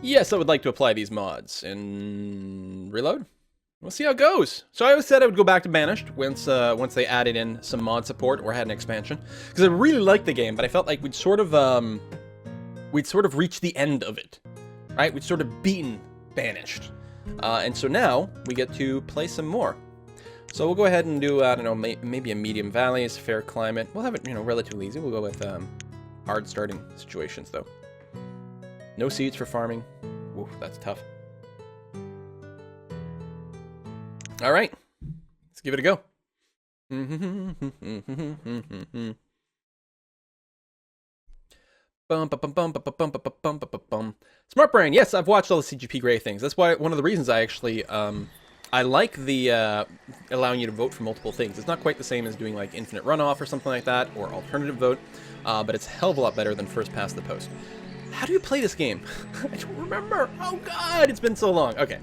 Yes, I would like to apply these mods. And reload? We'll see how it goes. So I always said I would go back to Banished once they added in some mod support or had an expansion. Because I really liked the game, but I felt like we'd sort of reached the end of it. Right? We'd sort of beaten Banished. And so now we get to play some more. So we'll go ahead and do, I don't know, maybe a medium valleys, fair climate. We'll have it, you know, relatively easy. We'll go with hard starting situations, though. No seeds for farming. Oof, that's tough. All right, let's give it a go. Smart brain. Yes, I've watched all the CGP Grey things. That's why one of the reasons I actually I like the allowing you to vote for multiple things. It's not quite the same as doing like infinite runoff or something like that, or alternative vote, but it's a hell of a lot better than first past the post. How do you play this game? I don't remember. Oh god, it's been so long. Okay.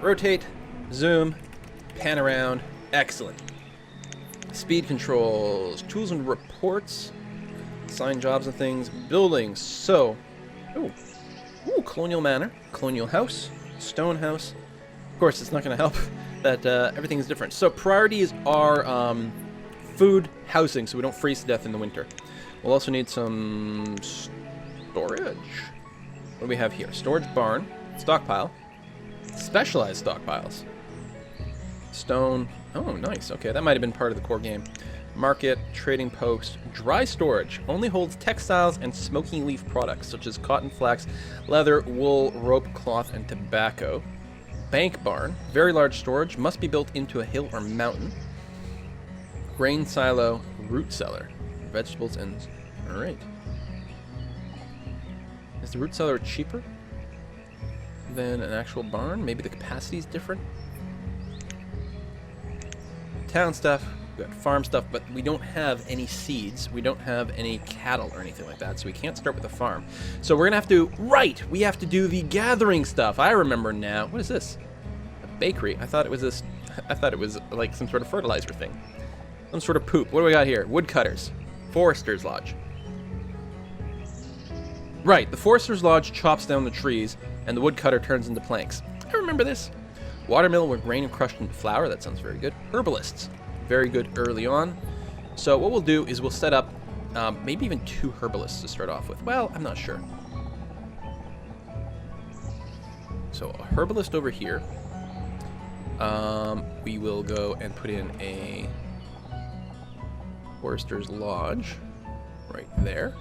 Rotate, zoom, pan around. Excellent. Speed controls, tools and reports, assign jobs and things, buildings. So, ooh, colonial manor, colonial house, stone house. Of course, it's not going to help that everything is different. So priorities are food, housing, so we don't freeze to death in the winter. We'll also need some storage. What do we have here? Storage barn, stockpile, specialized stockpiles, stone. Oh, nice. Okay, that might have been part of the core game. Market, trading post, dry storage. Only holds textiles and smoking leaf products, such as cotton, flax, leather, wool, rope, cloth, and tobacco. Bank barn, very large storage, must be built into a hill or mountain. Grain silo, root cellar, vegetables and... Alright. Is the root cellar cheaper than an actual barn? Maybe the capacity is different? Town stuff, we've got farm stuff, but we don't have any seeds. We don't have any cattle or anything like that, so we can't start with a farm. So we're gonna have to, we have to do the gathering stuff. I remember now. What is this? A bakery. I thought it was this, I thought it was like some sort of fertilizer thing. Some sort of poop. What do we got here? Woodcutters. Forester's Lodge. Right, the Forester's Lodge chops down the trees, and the woodcutter turns into planks. I remember this. Watermill where grain crushed into flour. That sounds very good. Herbalists. Very good early on. So what we'll do is we'll set up maybe even 2 herbalists to start off with. Well, I'm not sure. So a herbalist over here. We will go and put in a Forester's Lodge right there.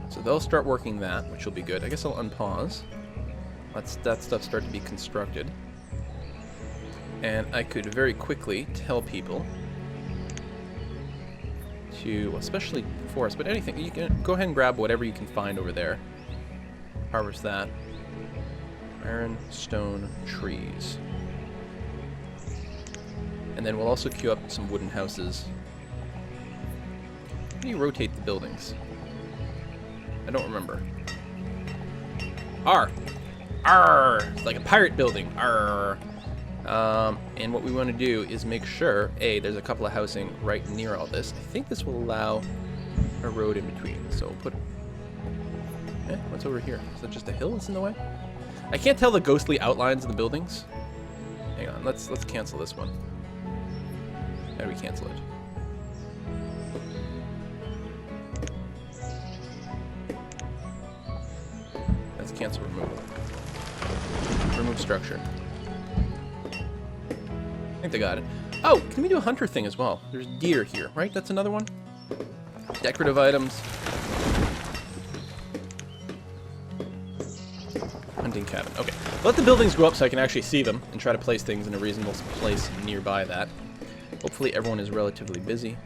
So they'll start working that, which will be good. I guess I'll unpause. Let that stuff start to be constructed. And I could very quickly tell people to, especially forest, but anything, you can go ahead and grab whatever you can find over there. Harvest that. Iron, stone, trees. And then we'll also queue up some wooden houses. How do you rotate the buildings? I don't remember. R. R. It's like a pirate building. R. And what we want to do is make sure, A, there's a couple of housing right near all this. I think this will allow a road in between. So we'll put... what's over here? Is that just a hill that's in the way? I can't tell the ghostly outlines of the buildings. Hang on, let's cancel this one. How do we cancel it? Let's cancel remove. Remove structure. I think they got it. Oh, can we do a hunter thing as well? There's deer here, right? That's another one. Decorative items. Hunting cabin. Okay. Let the buildings go up so I can actually see them and try to place things in a reasonable place nearby that. Hopefully everyone is relatively busy.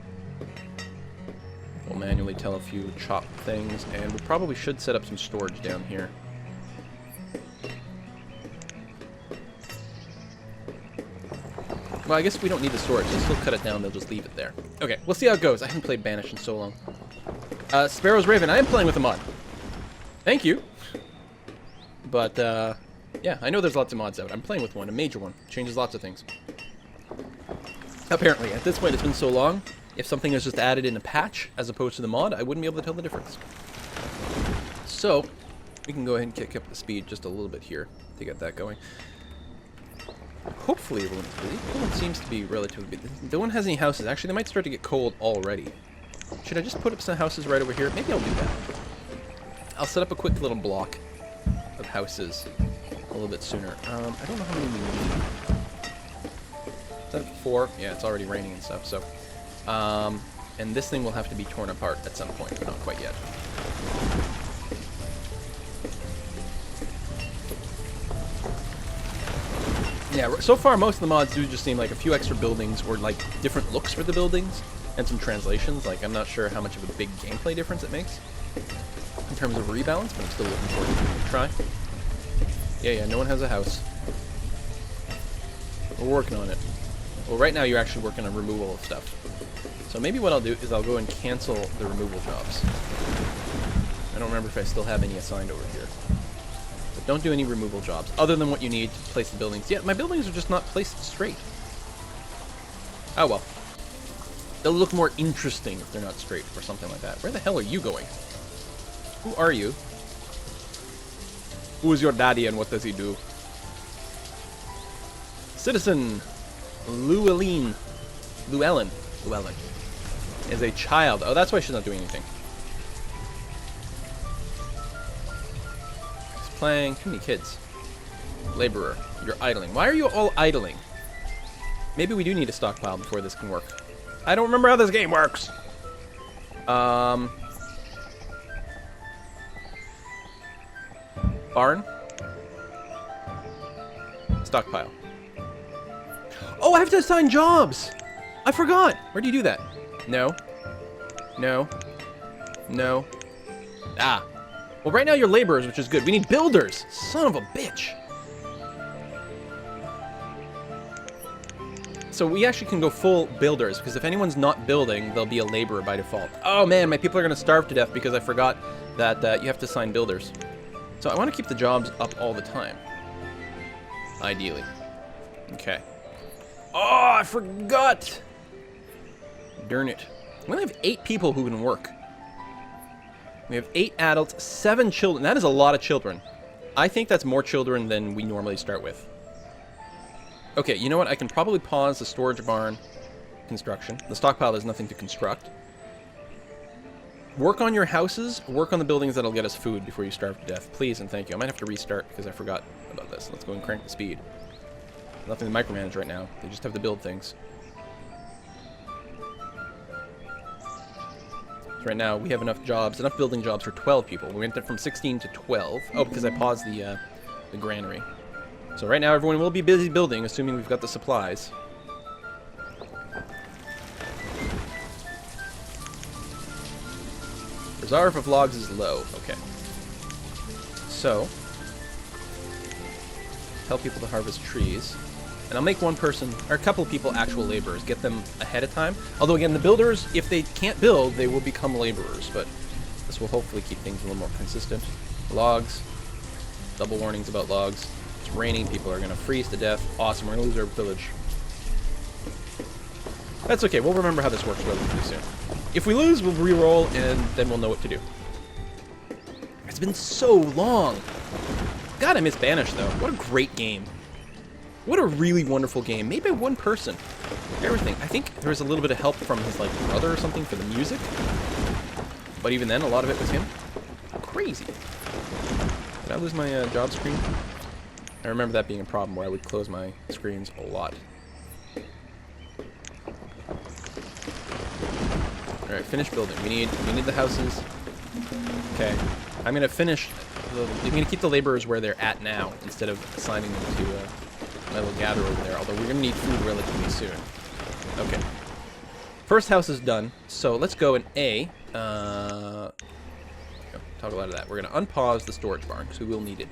We'll manually tell a few chop things, and we probably should set up some storage down here. Well, I guess we don't need the storage. They'll still cut it down. They'll just leave it there. Okay, we'll see how it goes. I haven't played Banished in so long. Sparrow's Raven. I am playing with a mod. Thank you. But, yeah, I know there's lots of mods out. I'm playing with one, a major one. Changes lots of things. Apparently, at this point, it's been so long, if something is just added in a patch as opposed to the mod, I wouldn't be able to tell the difference. So, we can go ahead and kick up the speed just a little bit here to get that going. Hopefully everyone's busy. Everyone seems to be relatively busy. No one has any houses. Actually, they might start to get cold already. Should I just put up some houses right over here? Maybe I'll do that. I'll set up a quick little block of houses a little bit sooner. I don't know how many we need. Set up 4. Yeah, it's already raining and stuff, so... and this thing will have to be torn apart at some point, but not quite yet. Yeah, so far most of the mods do just seem like a few extra buildings or like different looks for the buildings and some translations. Like, I'm not sure how much of a big gameplay difference it makes in terms of rebalance, but I'm still looking forward to try. Yeah, no one has a house. We're working on it. Well, right now you're actually working on removal of stuff. So maybe what I'll do is I'll go and cancel the removal jobs. I don't remember if I still have any assigned over here. But don't do any removal jobs, other than what you need to place the buildings. Yeah, my buildings are just not placed straight. Oh well. They'll look more interesting if they're not straight, or something like that. Where the hell are you going? Who are you? Who is your daddy and what does he do? Citizen Llewellyn is a child. Oh, that's why she's not doing anything. He's playing. Too many kids. Laborer, you're idling. Why are you all idling? Maybe we do need a stockpile before this can work. I don't remember how this game works. Barn. Stockpile. Oh, I have to assign jobs! I forgot! Where do you do that? No. No. No. Ah. Well, right now you're laborers, which is good. We need builders! Son of a bitch! So we actually can go full builders, because if anyone's not building, they'll be a laborer by default. Oh man, my people are going to starve to death because I forgot that you have to assign builders. So I want to keep the jobs up all the time. Ideally. Okay. Oh, I forgot! Darn it. We only have 8 people who can work. We have 8 adults, 7 children. That is a lot of children. I think that's more children than we normally start with. Okay, you know what? I can probably pause the storage barn construction. The stockpile is nothing to construct. Work on your houses. Work on the buildings that'll get us food before you starve to death. Please and thank you. I might have to restart because I forgot about this. Let's go and crank the speed. Nothing to micromanage right now. They just have to build things. So right now, we have enough jobs, enough building jobs for 12 people. We went from 16 to 12. Oh, because I paused the granary. So right now, everyone will be busy building, assuming we've got the supplies. Reserve of logs is low. Okay. So, tell people to harvest trees. And I'll make one person, or a couple of people, actual laborers. Get them ahead of time. Although, again, the builders, if they can't build, they will become laborers. But this will hopefully keep things a little more consistent. Logs. Double warnings about logs. It's raining. People are going to freeze to death. Awesome. We're going to lose our village. That's okay. We'll remember how this works relatively soon. If we lose, we'll re-roll, and then we'll know what to do. It's been so long. God, I miss Banished, though. What a great game. What a really wonderful game. Made by one person. Everything. I think there was a little bit of help from his, like, brother or something for the music. But even then, a lot of it was him. Crazy. Did I lose my job screen? I remember that being a problem where I would close my screens a lot. Alright, finish building. We need the houses. Okay. I'm gonna finish I'm gonna keep the laborers where they're at now instead of assigning them to my little gather over there, although we're gonna need food relatively soon. Okay. First house is done, so let's go and toggle out of that. We're gonna unpause the storage barn, because we will need it.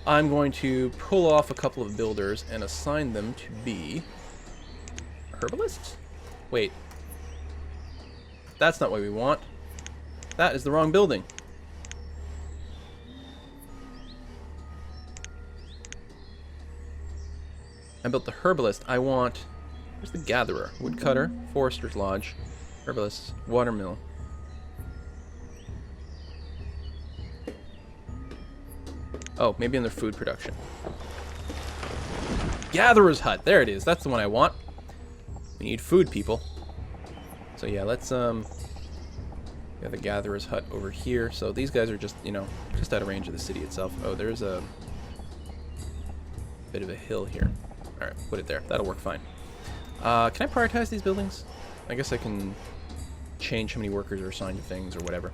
I'm going to pull off a couple of builders and assign them to be herbalists? Wait. That's not what we want. That is the wrong building. I built the herbalist. I want... Where's the gatherer? Woodcutter, forester's lodge, herbalist, watermill. Oh, maybe in their food production. Gatherer's hut. There it is. That's the one I want. We need food, people. So yeah, let's we have the Gatherer's hut over here. So these guys are just, you know, just out of range of the city itself. Oh, there's a bit of a hill here. All right, put it there. That'll work fine. Can I prioritize these buildings? I guess I can change how many workers are assigned to things or whatever.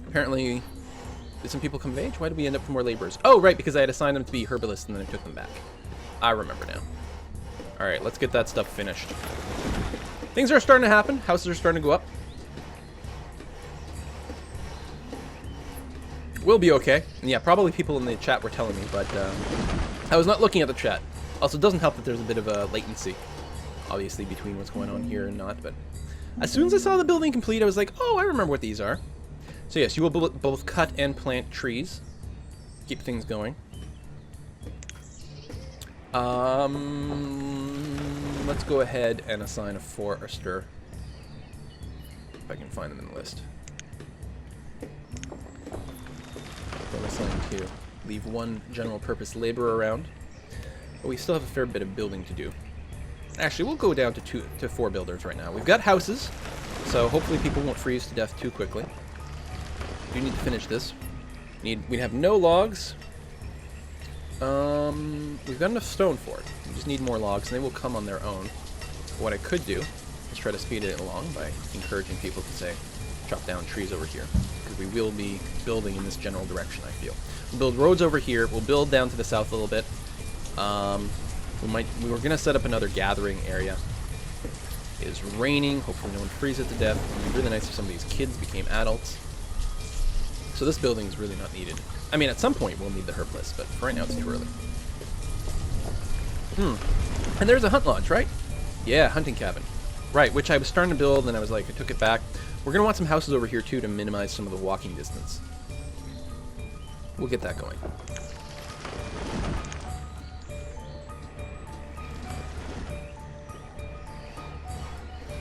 Apparently, did some people come of age? Why did we end up with more laborers? Oh, right, because I had assigned them to be herbalists and then I took them back. I remember now. All right, let's get that stuff finished. Things are starting to happen. Houses are starting to go up. We'll be okay. And yeah, probably people in the chat were telling me, but I was not looking at the chat. Also, it doesn't help that there's a bit of a latency, obviously, between what's going on here and not. But as soon as I saw the building complete, I was like, oh, I remember what these are. So yes, you will both cut and plant trees. Keep things going. Let's go ahead and assign a forester. If I can find them in the list. Don't assign two. Leave one general purpose laborer around. But we still have a fair bit of building to do. Actually, we'll go down to 4 builders right now. We've got houses, so hopefully people won't freeze to death too quickly. We do need to finish this. We have no logs. We've got enough stone for it. We just need more logs, and they will come on their own. What I could do is try to speed it along by encouraging people to, say, chop down trees over here. Because we will be building in this general direction, I feel. We'll build roads over here. We'll build down to the south a little bit. We were going to set up another gathering area. It is raining. Hopefully no one freezes to death. It would be really nice if some of these kids became adults. So this building is really not needed. I mean, at some point we'll need the herbalist, but for right now it's too early. And there's a hunt lodge, right? Yeah, hunting cabin. Right, which I was starting to build, and I was like, I took it back. We're going to want some houses over here, too, to minimize some of the walking distance. We'll get that going.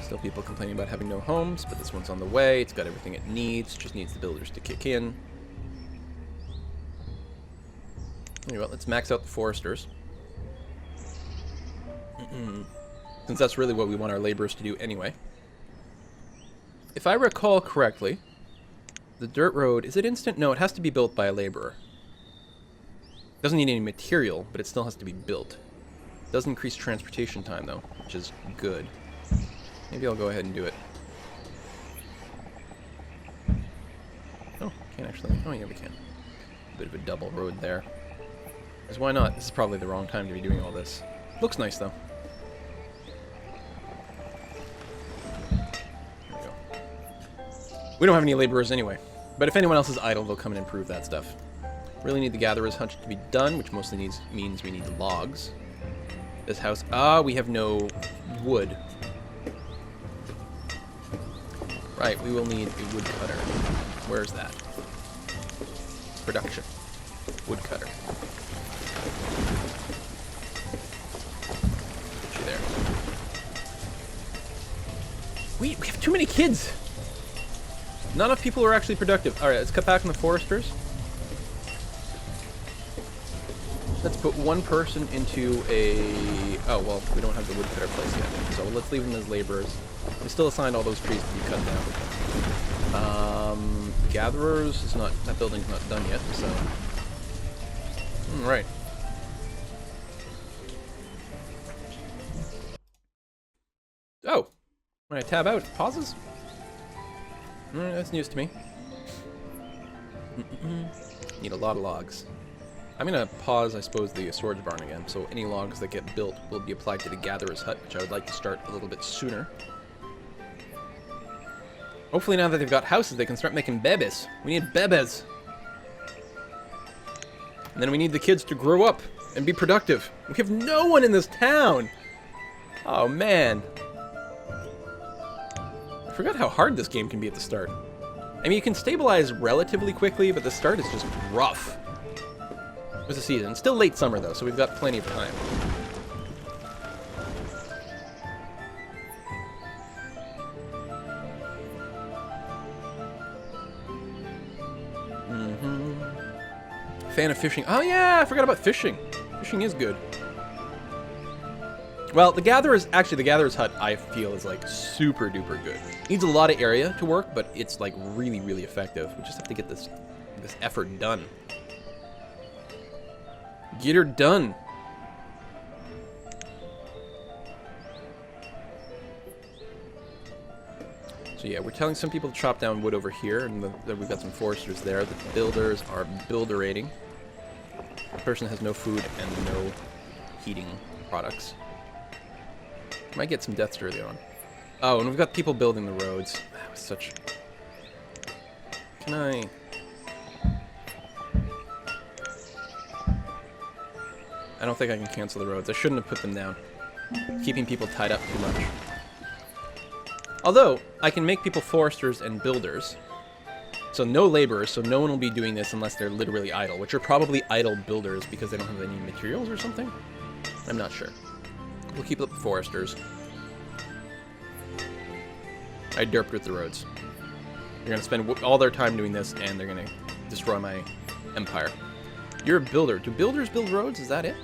Still people complaining about having no homes, but this one's on the way. It's got everything it needs. Just needs the builders to kick in. Anyway, let's max out the foresters. Since that's really what we want our laborers to do anyway. If I recall correctly, the dirt road, is it instant? No, it has to be built by a laborer. Doesn't need any material, but it still has to be built. Does increase transportation time, though, which is good. Maybe I'll go ahead and do it. Oh, can't actually. Oh, yeah, we can. A bit of a double road there. Because why not? This is probably the wrong time to be doing all this. Looks nice, though. There we go. We don't have any laborers anyway. But if anyone else is idle, they'll come and improve that stuff. Really need the gatherer's hut to be done, which mostly means we need logs. This house... we have no wood. Right, we will need a woodcutter. Where's that? Production. Woodcutter. Put you there. We have too many kids! Not enough people are actually productive. Alright, let's cut back on the foresters. Let's put one person into a... Oh, well, we don't have the woodcutter place yet. So let's leave them as laborers. We still assigned all those trees to be cut down. Gatherers is not... That building's not done yet, so... Right. Oh! When I tab out, it pauses? That's news to me. Need a lot of logs. I'm gonna pause, I suppose, the storage barn again, so any logs that get built will be applied to the gatherer's hut, which I would like to start a little bit sooner. Hopefully now that they've got houses, they can start making bebes. We need bebes. And then we need the kids to grow up and be productive. We have no one in this town! Oh, man. I forgot how hard this game can be at the start. I mean, you can stabilize relatively quickly, but the start is just rough. It's a season. It's still late summer, though, so we've got plenty of time. Fan of fishing. Oh yeah, I forgot about fishing. Fishing is good. Well, the Gatherer's hut, I feel, is like super duper good. Needs a lot of area to work, but it's like really, really effective. We just have to get this effort done. Get her done. So yeah, we're telling some people to chop down wood over here, and we've got some foresters there. The builders are builderating. The person has no food and no heating products. Might get some deaths early on. Oh, and we've got people building the roads. That was such... Can I... I don't think I can cancel the roads. I shouldn't have put them down. Keeping people tied up too much. Although, I can make people foresters and builders. So no laborers, so no one will be doing this unless they're literally idle, which are probably idle builders because they don't have any materials or something? I'm not sure. We'll keep up the foresters. I derped with the roads. They're going to spend all their time doing this, and they're going to destroy my empire. You're a builder. Do builders build roads? Is that it?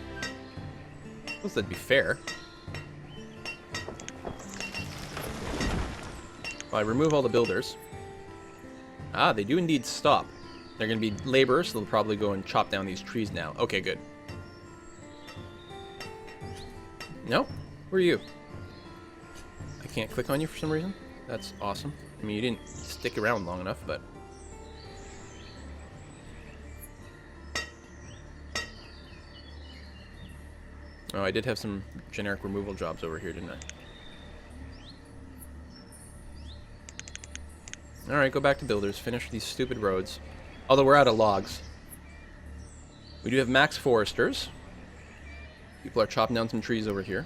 I suppose that'd be fair. Well, I remove all the builders. Ah, they do indeed stop. They're going to be laborers, so they'll probably go and chop down these trees now. Okay, good. No? Who are you? I can't click on you for some reason? That's awesome. I mean, you didn't stick around long enough, but... Oh, I did have some generic removal jobs over here, didn't I? Alright, go back to builders. Finish these stupid roads. Although we're out of logs. We do have max foresters. People are chopping down some trees over here.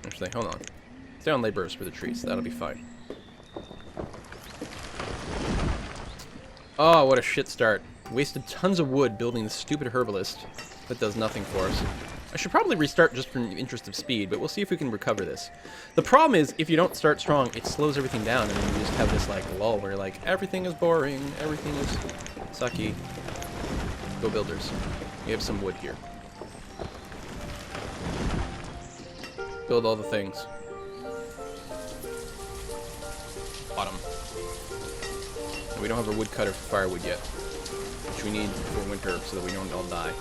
Actually, hold on. Stay on laborers for the trees. That'll be fine. Oh, what a shit start. Wasted tons of wood building this stupid herbalist that does nothing for us. I should probably restart just for the interest of speed, but we'll see if we can recover this. The problem is, if you don't start strong, it slows everything down, and then you just have this, like, lull where, like, everything is boring, everything is sucky. Go builders. We have some wood here. Build all the things. Autumn. And we don't have a woodcutter for firewood yet, which we need for winter so that we don't all die.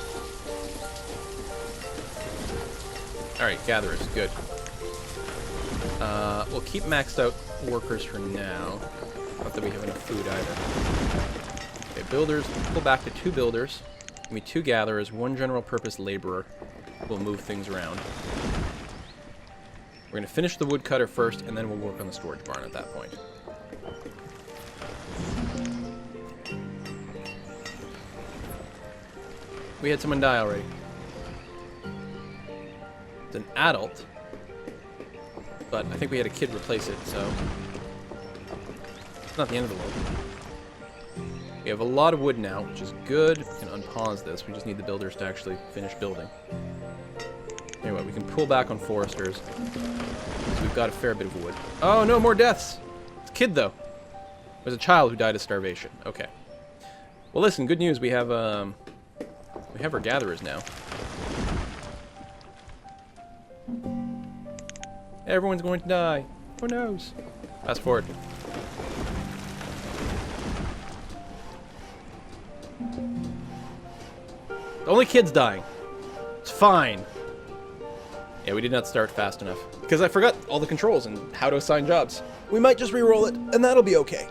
Alright, gatherers, good. We'll keep maxed out workers for now. Not that we have enough food either. Okay, builders, pull back to 2 builders. Give me 2 gatherers, 1 general purpose laborer. We'll move things around. We're going to finish the woodcutter first, and then we'll work on the storage barn at that point. We had someone die already. It's an adult, but I think we had a kid replace it, so it's not the end of the world. We have a lot of wood now, which is good. We can unpause this. We just need the builders to actually finish building. Anyway, we can pull back on foresters. So we've got a fair bit of wood. Oh, no more deaths! It's a kid, though. There's a child who died of starvation. Okay. Well, listen, good news. We have our gatherers now. Everyone's going to die. Who knows? Fast forward. The only kid's dying. It's fine. Yeah, we did not start fast enough. Because I forgot all the controls and how to assign jobs. We might just re-roll it, and that'll be okay.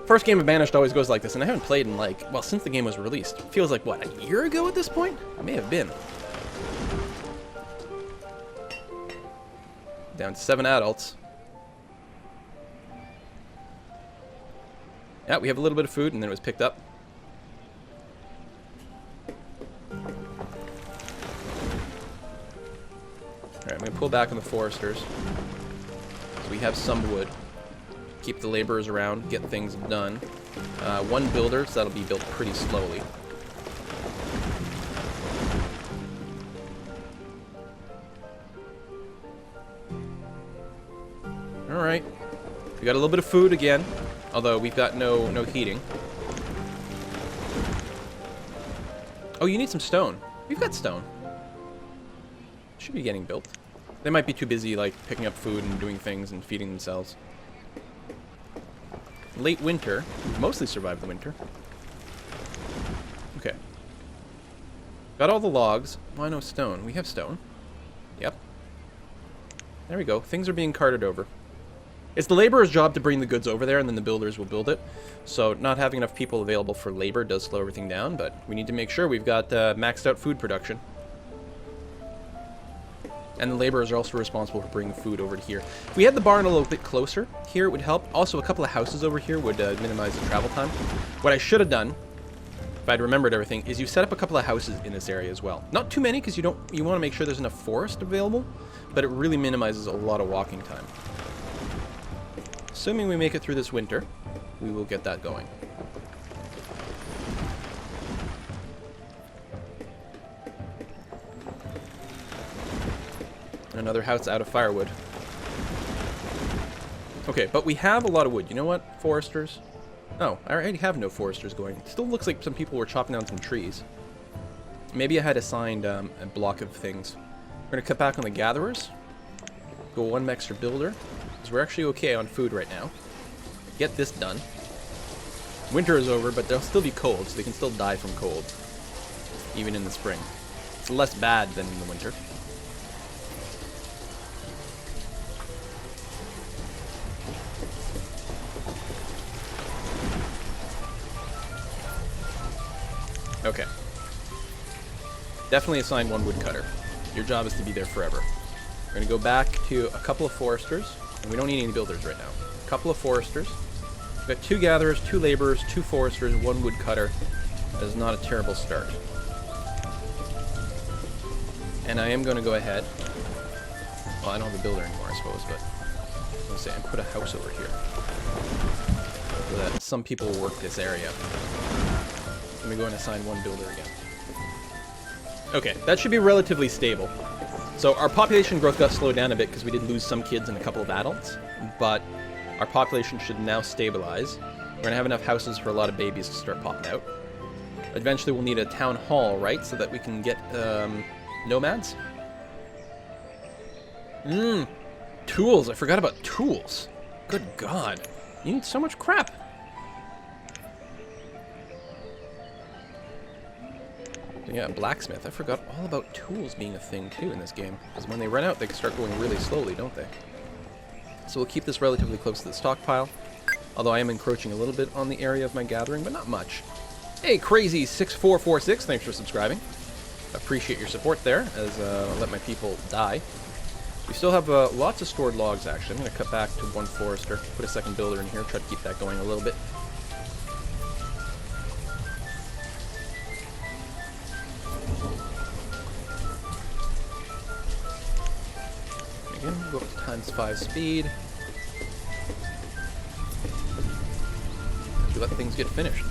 First game of Banished always goes like this, and I haven't played in, like, well, since the game was released. It feels like, what, a year ago at this point? It may have been. Down to 7 adults. Yeah, we have a little bit of food, and then it was picked up. Alright, I'm going to pull back on the foresters. So we have some wood. Keep the laborers around, get things done. 1 builder, so that'll be built pretty slowly. Alright. We got a little bit of food again, although we've got no heating. Oh, you need some stone. We've got stone. Should be getting built. They might be too busy, like, picking up food and doing things and feeding themselves. Late winter. We've mostly survived the winter. Okay. Got all the logs. Why no stone? We have stone. Yep. There we go. Things are being carted over. It's the laborer's job to bring the goods over there, and then the builders will build it. So not having enough people available for labor does slow everything down, but we need to make sure we've got maxed out food production. And the laborers are also responsible for bringing food over to here. If we had the barn a little bit closer here, it would help. Also, a couple of houses over here would minimize the travel time. What I should have done, if I'd remembered everything, is you set up a couple of houses in this area as well. Not too many, because you want to make sure there's enough forest available, but it really minimizes a lot of walking time. Assuming we make it through this winter, we will get that going. Another house out of firewood. Okay, but we have a lot of wood. You know what, foresters? Oh, I already have no foresters going. It still looks like some people were chopping down some trees. Maybe I had assigned a block of things. We're going to cut back on the gatherers. Go one extra builder. Because we're actually okay on food right now. Get this done. Winter is over, but they'll still be cold, so they can still die from cold. Even in the spring. It's less bad than in the winter. Okay. Definitely assign one woodcutter. Your job is to be there forever. We're going to go back to a couple of foresters. And we don't need any builders right now. A couple of foresters. We've got 2 gatherers, 2 laborers, 2 foresters, 1 woodcutter. That is not a terrible start. And I am going to go ahead. Well, I don't have a builder anymore, I suppose, but I was going to say, and put a house over here. So that some people will work this area. Let me go and assign 1 builder again. Okay, that should be relatively stable. So our population growth got slowed down a bit because we did lose some kids and a couple of adults, but our population should now stabilize. We're going to have enough houses for a lot of babies to start popping out. Eventually we'll need a town hall, right, so that we can get nomads? Tools. I forgot about tools. Good God. You need so much crap. Yeah, blacksmith. I forgot all about tools being a thing, too, in this game. Because when they run out, they can start going really slowly, don't they? So we'll keep this relatively close to the stockpile. Although I am encroaching a little bit on the area of my gathering, but not much. Hey, Crazy6446, thanks for subscribing. Appreciate your support there, as I'll let my people die. We still have lots of stored logs, actually. I'm going to cut back to 1 forester, put a 2nd builder in here, try to keep that going a little bit. Again, go up to ×5 speed. We let things get finished.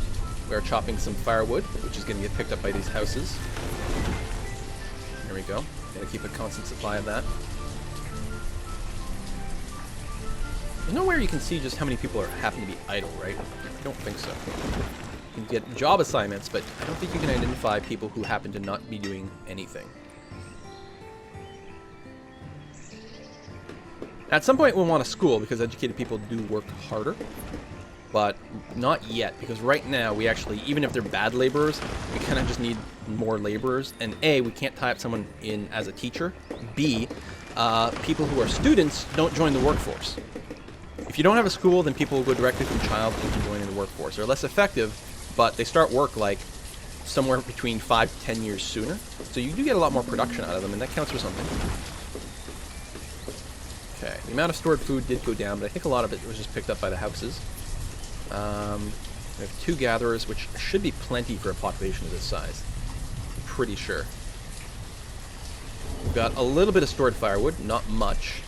We are chopping some firewood, which is going to get picked up by these houses. There we go. Gotta keep a constant supply of that. There's nowhere you can see just how many people happen to be idle, right? I don't think so. You can get job assignments, but I don't think you can identify people who happen to not be doing anything. At some point we'll want a school, because educated people do work harder. But not yet, because right now we actually, even if they're bad laborers, we kind of just need more laborers. And A, we can't tie up someone in as a teacher. B, people who are students don't join the workforce. If you don't have a school, then people will go directly from child into joining the workforce. They're less effective, but they start work like somewhere between 5 to 10 years sooner. So you do get a lot more production out of them, and that counts for something. Okay, the amount of stored food did go down, but I think a lot of it was just picked up by the houses. We have 2 gatherers, which should be plenty for a population of this size. Pretty sure. We've got a little bit of stored firewood, not much.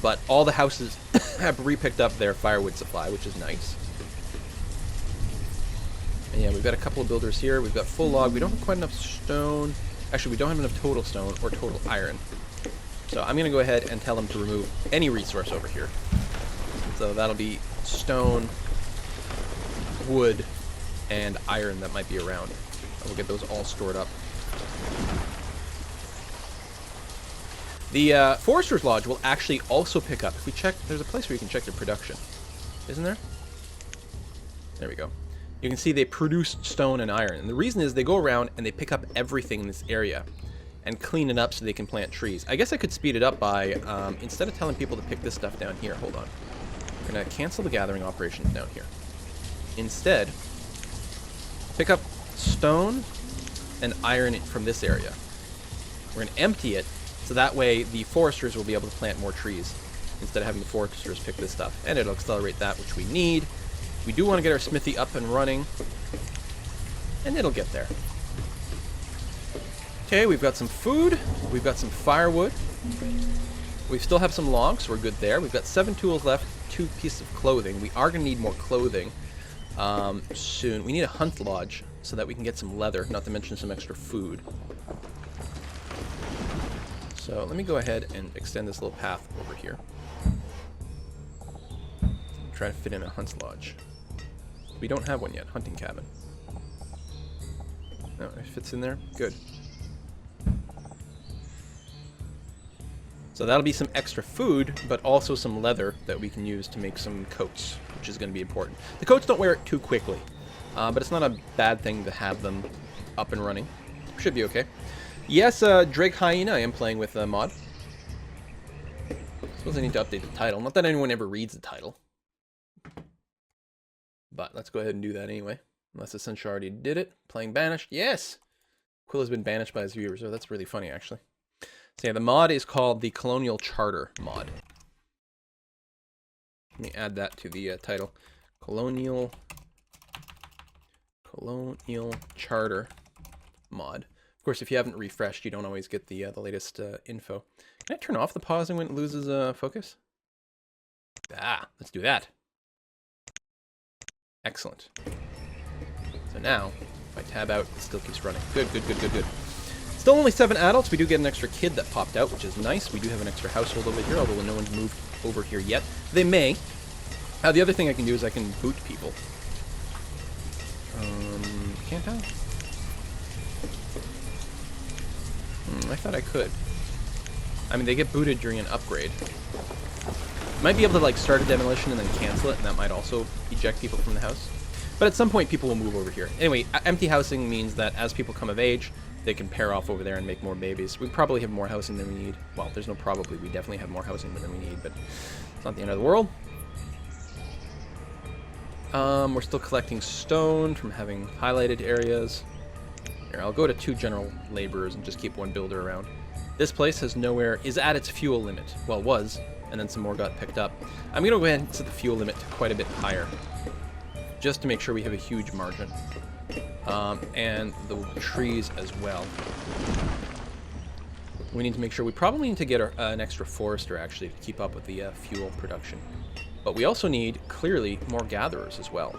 But all the houses have re-picked up their firewood supply, which is nice. And yeah, we've got a couple of builders here. We've got full log. We don't have quite enough stone. Actually, we don't have enough total stone or total iron. So I'm going to go ahead and tell them to remove any resource over here. So that'll be stone, wood, and iron that might be around. And we'll get those all stored up. The Forester's Lodge will actually also pick up. If we check, there's a place where you can check their production. Isn't there? There we go. You can see they produce stone and iron. And the reason is they go around and they pick up everything in this area and clean it up so they can plant trees. I guess I could speed it up by, instead of telling people to pick this stuff down here, hold on. We're going to cancel the gathering operations down here. Instead, pick up stone and iron from this area. We're going to empty it, so that way the foresters will be able to plant more trees instead of having the foresters pick this stuff. And it'll accelerate that, which we need. We do want to get our smithy up and running, and it'll get there. Okay, we've got some food. We've got some firewood. We still have some logs, so we're good there. We've got 7 tools left, 2 pieces of clothing. We are going to need more clothing soon. We need a hunt lodge so that we can get some leather, not to mention some extra food. So let me go ahead and extend this little path over here. Try to fit in a hunt lodge. We don't have one yet. Hunting cabin. No, it fits in there. Good. So that'll be some extra food, but also some leather that we can use to make some coats, which is going to be important. The coats don't wear it too quickly, but it's not a bad thing to have them up and running. Should be okay. Yes, Drake Hyena, I am playing with mod. Suppose I need to update the title. Not that anyone ever reads the title. But let's go ahead and do that anyway. Unless Essential already did it. Playing Banished. Yes! Quill has been banished by his viewers. Oh, that's really funny, actually. So yeah, the mod is called the Colonial Charter Mod. Let me add that to the title. Colonial Charter Mod. Of course, if you haven't refreshed, you don't always get the latest info. Can I turn off the pausing when it loses focus? Ah, let's do that. Excellent. So now, if I tab out, it still keeps running. Good, good, good, good, good. Still only 7 adults. We do get an extra kid that popped out, which is nice. We do have an extra household over here, although no one's moved over here yet. They may. The other thing I can do is I can boot people. Can't I? I thought I could. I mean, they get booted during an upgrade. Might be able to like start a demolition and then cancel it, and that might also eject people from the house. But at some point, people will move over here. Anyway, empty housing means that as people come of age, they can pair off over there and make more babies. We probably have more housing than we need. Well, there's no probably. We definitely have more housing than we need, but it's not the end of the world. We're still collecting stone from having highlighted areas. Here, I'll go to 2 general laborers and just keep 1 builder around. This place has nowhere, is at its fuel limit. Well, it was, and then some more got picked up. I'm going to go ahead and set the fuel limit to quite a bit higher, just to make sure we have a huge margin. And the trees as well. We need to make sure, we probably need to get an extra forester, actually, to keep up with the fuel production. But we also need, clearly, more gatherers as well.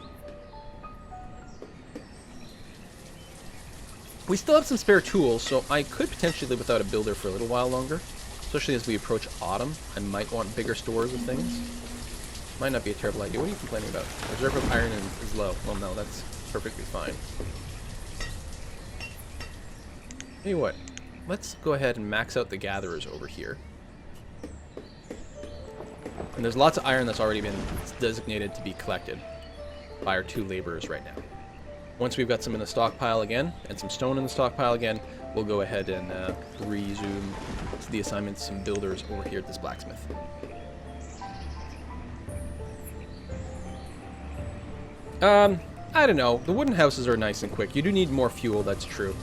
We still have some spare tools, so I could potentially live without a builder for a little while longer. Especially as we approach autumn. I might want bigger stores of things. Might not be a terrible idea. What are you complaining about? Reserve of iron is low. Well, no, that's perfectly fine. Tell you what, let's go ahead and max out the gatherers over here. And there's lots of iron that's already been designated to be collected by our 2 laborers right now. Once we've got some in the stockpile again, and some stone in the stockpile again, we'll go ahead and resume the assignments, some builders over here at this blacksmith. I don't know. The wooden houses are nice and quick. You do need more fuel, that's true.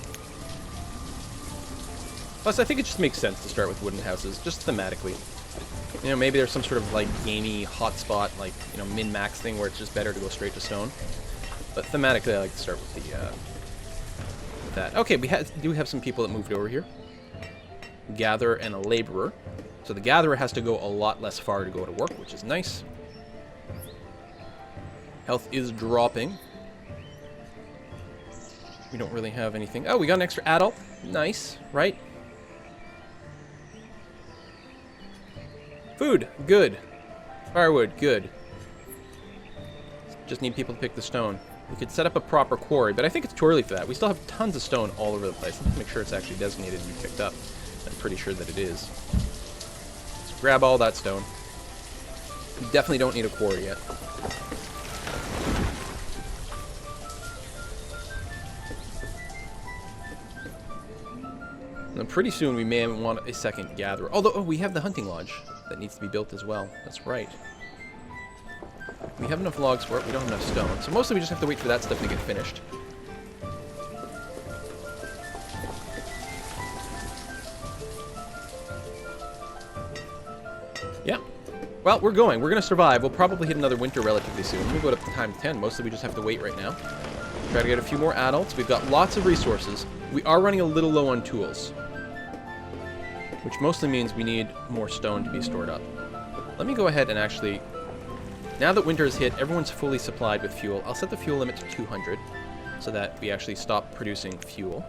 Plus, I think it just makes sense to start with wooden houses, just thematically. You know, maybe there's some sort of, like, gamey hotspot, like, you know, min-max thing where it's just better to go straight to stone. But thematically, I like to start with the, with that. Okay, we do have some people that moved over here. Gatherer and a laborer. So the gatherer has to go a lot less far to go to work, which is nice. Health is dropping. We don't really have anything. Oh, we got an extra adult. Nice, right? Food, good. Firewood, good. Just need people to pick the stone. We could set up a proper quarry, but I think it's too early for that. We still have tons of stone all over the place. Let's make sure it's actually designated to be picked up. I'm pretty sure that it is. Let's grab all that stone. We definitely don't need a quarry yet. And pretty soon we may want a second gatherer. Although, oh, we have the hunting lodge that needs to be built as well. That's right. We have enough logs for it. We don't have enough stone. So mostly we just have to wait for that stuff to get finished. Yeah. Well, we're going. We're going to survive. We'll probably hit another winter relatively soon. We'll go up to times 10. Mostly we just have to wait right now. Try to get a few more adults. We've got lots of resources. We are running a little low on tools, which mostly means we need more stone to be stored up. Let me go ahead and actually, now that winter has hit, everyone's fully supplied with fuel. I'll set the fuel limit to 200 so that we actually stop producing fuel,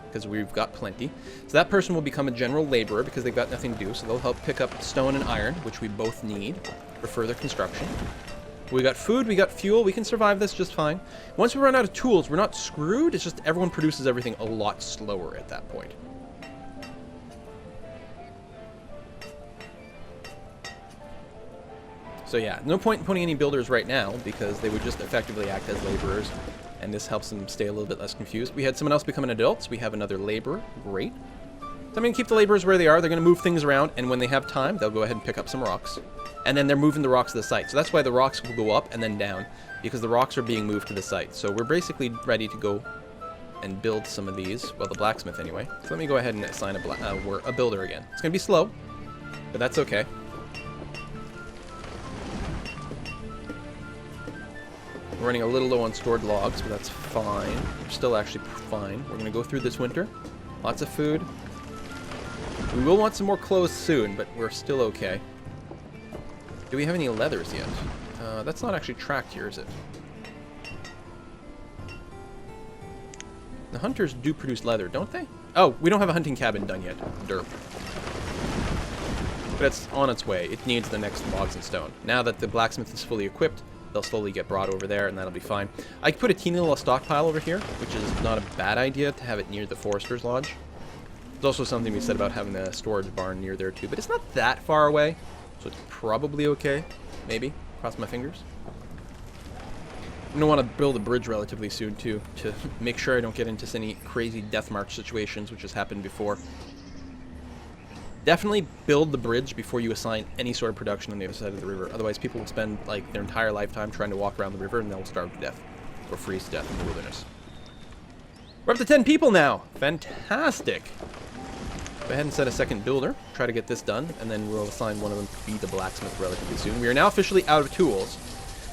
because we've got plenty. So that person will become a general laborer because they've got nothing to do, so they'll help pick up stone and iron, which we both need for further construction. We got food, we got fuel, we can survive this just fine. Once we run out of tools, we're not screwed, it's just everyone produces everything a lot slower at that point. So yeah, no point in putting any builders right now, because they would just effectively act as laborers, and this helps them stay a little bit less confused. We had someone else become an adult, so we have another laborer. Great. So I'm going to keep the laborers where they are. They're going to move things around, and when they have time, they'll go ahead and pick up some rocks. And then they're moving the rocks to the site. So that's why the rocks will go up and then down, because the rocks are being moved to the site. So we're basically ready to go and build some of these. Well, the blacksmith anyway. So let me go ahead and assign a builder again. It's going to be slow, but that's okay. We're running a little low on stored logs, but that's fine. We're still actually fine. We're going to go through this winter. Lots of food. We will want some more clothes soon, but we're still okay. Do we have any leathers yet? That's not actually tracked here, is it? The hunters do produce leather, don't they? Oh, we don't have a hunting cabin done yet. Derp. But it's on its way. It needs the next logs and stone. Now that the blacksmith is fully equipped, they'll slowly get brought over there, and that'll be fine. I could put a teeny little stockpile over here, which is not a bad idea to have it near the forester's lodge. There's also something we said about having a storage barn near there too, but it's not that far away, so it's probably okay. Maybe. Cross my fingers. I'm going to want to build a bridge relatively soon too, to make sure I don't get into any crazy death march situations, which has happened before. Definitely build the bridge before you assign any sort of production on the other side of the river. Otherwise, people will spend like their entire lifetime trying to walk around the river, and they'll starve to death or freeze to death in the wilderness. We're up to 10 people now. Fantastic. Go ahead and set a second builder. Try to get this done, and then we'll assign one of them to be the blacksmith relatively soon. We are now officially out of tools.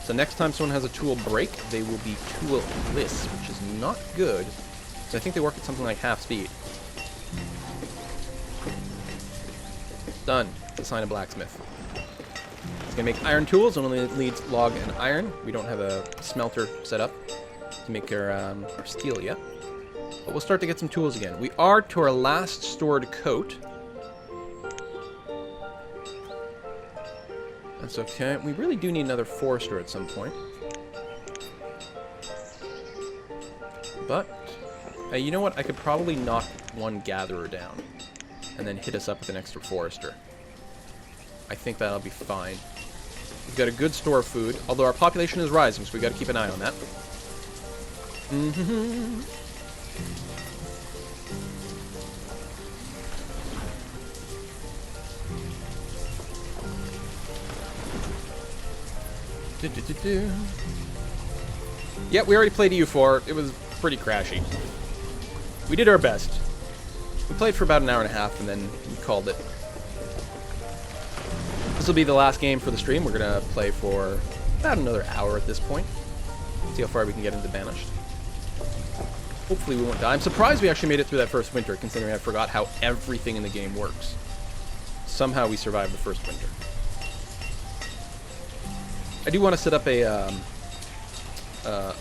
So next time someone has a tool break, they will be toolless, which is not good. So I think they work at something like half speed. Done. Assign a blacksmith. It's going to make iron tools. It only needs log and iron. We don't have a smelter set up to make our steel yet. But we'll start to get some tools again. We are to our last stored coat. That's okay. We really do need another forester at some point. But, you know what? I could probably knock one gatherer down and then hit us up with an extra forester. I think that'll be fine. We've got a good store of food, although our population is rising, so we've got to keep an eye on that. Yeah, we already played EU4. It was pretty crashy. We did our best. We played for about an hour and a half, and then we called it. This will be the last game for the stream. We're going to play for about another hour at this point. See how far we can get into Banished. Hopefully we won't die. I'm surprised we actually made it through that first winter, considering I forgot how everything in the game works. Somehow we survived the first winter. I do want to set up a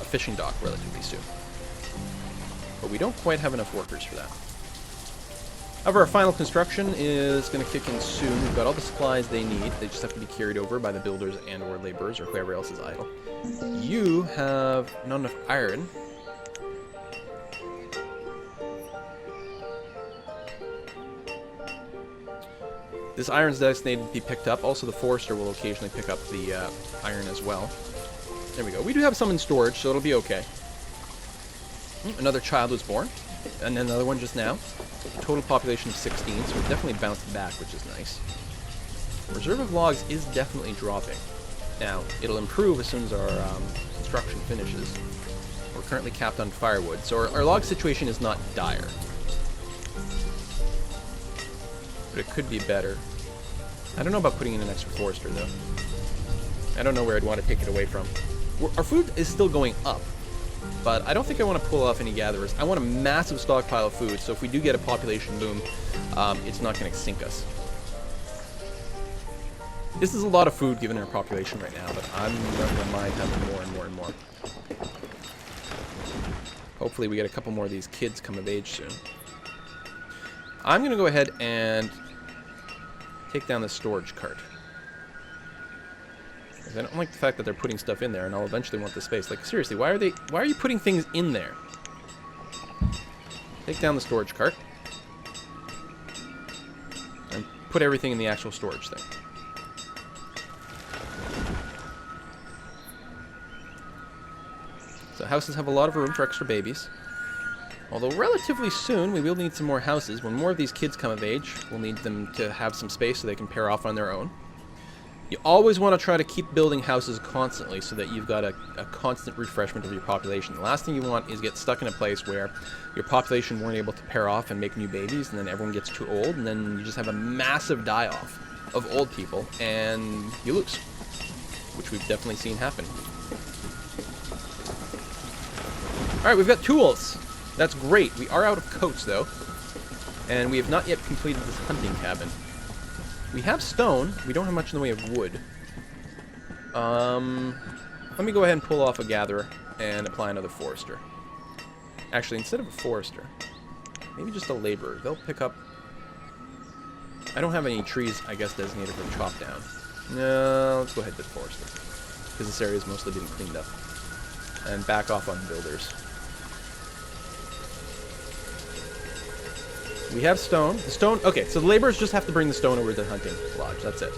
fishing dock relatively soon. But we don't quite have enough workers for that. However, our final construction is going to kick in soon. We've got all the supplies they need. They just have to be carried over by the builders and or laborers or whoever else is idle. You have not enough iron. This iron is designated to be picked up. Also, the forester will occasionally pick up the iron as well. There we go. We do have some in storage, so it'll be okay. Another child was born, and then another one just now. Total population of 16, so it definitely bounced back, which is nice. Reserve of logs is definitely dropping. Now, it'll improve as soon as our construction finishes. We're currently capped on firewood, so our log situation is not dire. But it could be better. I don't know about putting in an extra forester, though. I don't know where I'd want to take it away from. Our food is still going up, but I don't think I want to pull off any gatherers. I want a massive stockpile of food, so if we do get a population boom, it's not going to sink us. This is a lot of food given our population right now, but I'm not going to mind having more and more and more. Hopefully we get a couple more of these kids come of age soon. I'm going to go ahead and take down the storage cart. I don't like the fact that they're putting stuff in there, and I'll eventually want the space. Like, seriously, why are you putting things in there? Take down the storage cart. And put everything in the actual storage thing. So houses have a lot of room for extra babies. Although relatively soon, we will need some more houses. When more of these kids come of age, we'll need them to have some space so they can pair off on their own. You always want to try to keep building houses constantly so that you've got a constant refreshment of your population. The last thing you want is get stuck in a place where your population weren't able to pair off and make new babies, and then everyone gets too old, and then you just have a massive die-off of old people, and you lose. Which we've definitely seen happen. Alright, we've got tools. That's great. We are out of coats, though. And we have not yet completed this hunting cabin. We have stone. We don't have much in the way of wood. Let me go ahead and pull off a gatherer and apply another forester. Actually, instead of a forester, maybe just a laborer. They'll pick up... I don't have any trees, I guess, designated for chop down. No, let's go ahead to the forester. Because this area is mostly getting cleaned up. And back off on builders. We have stone. The stone... Okay, so the laborers just have to bring the stone over to the hunting lodge. That's it.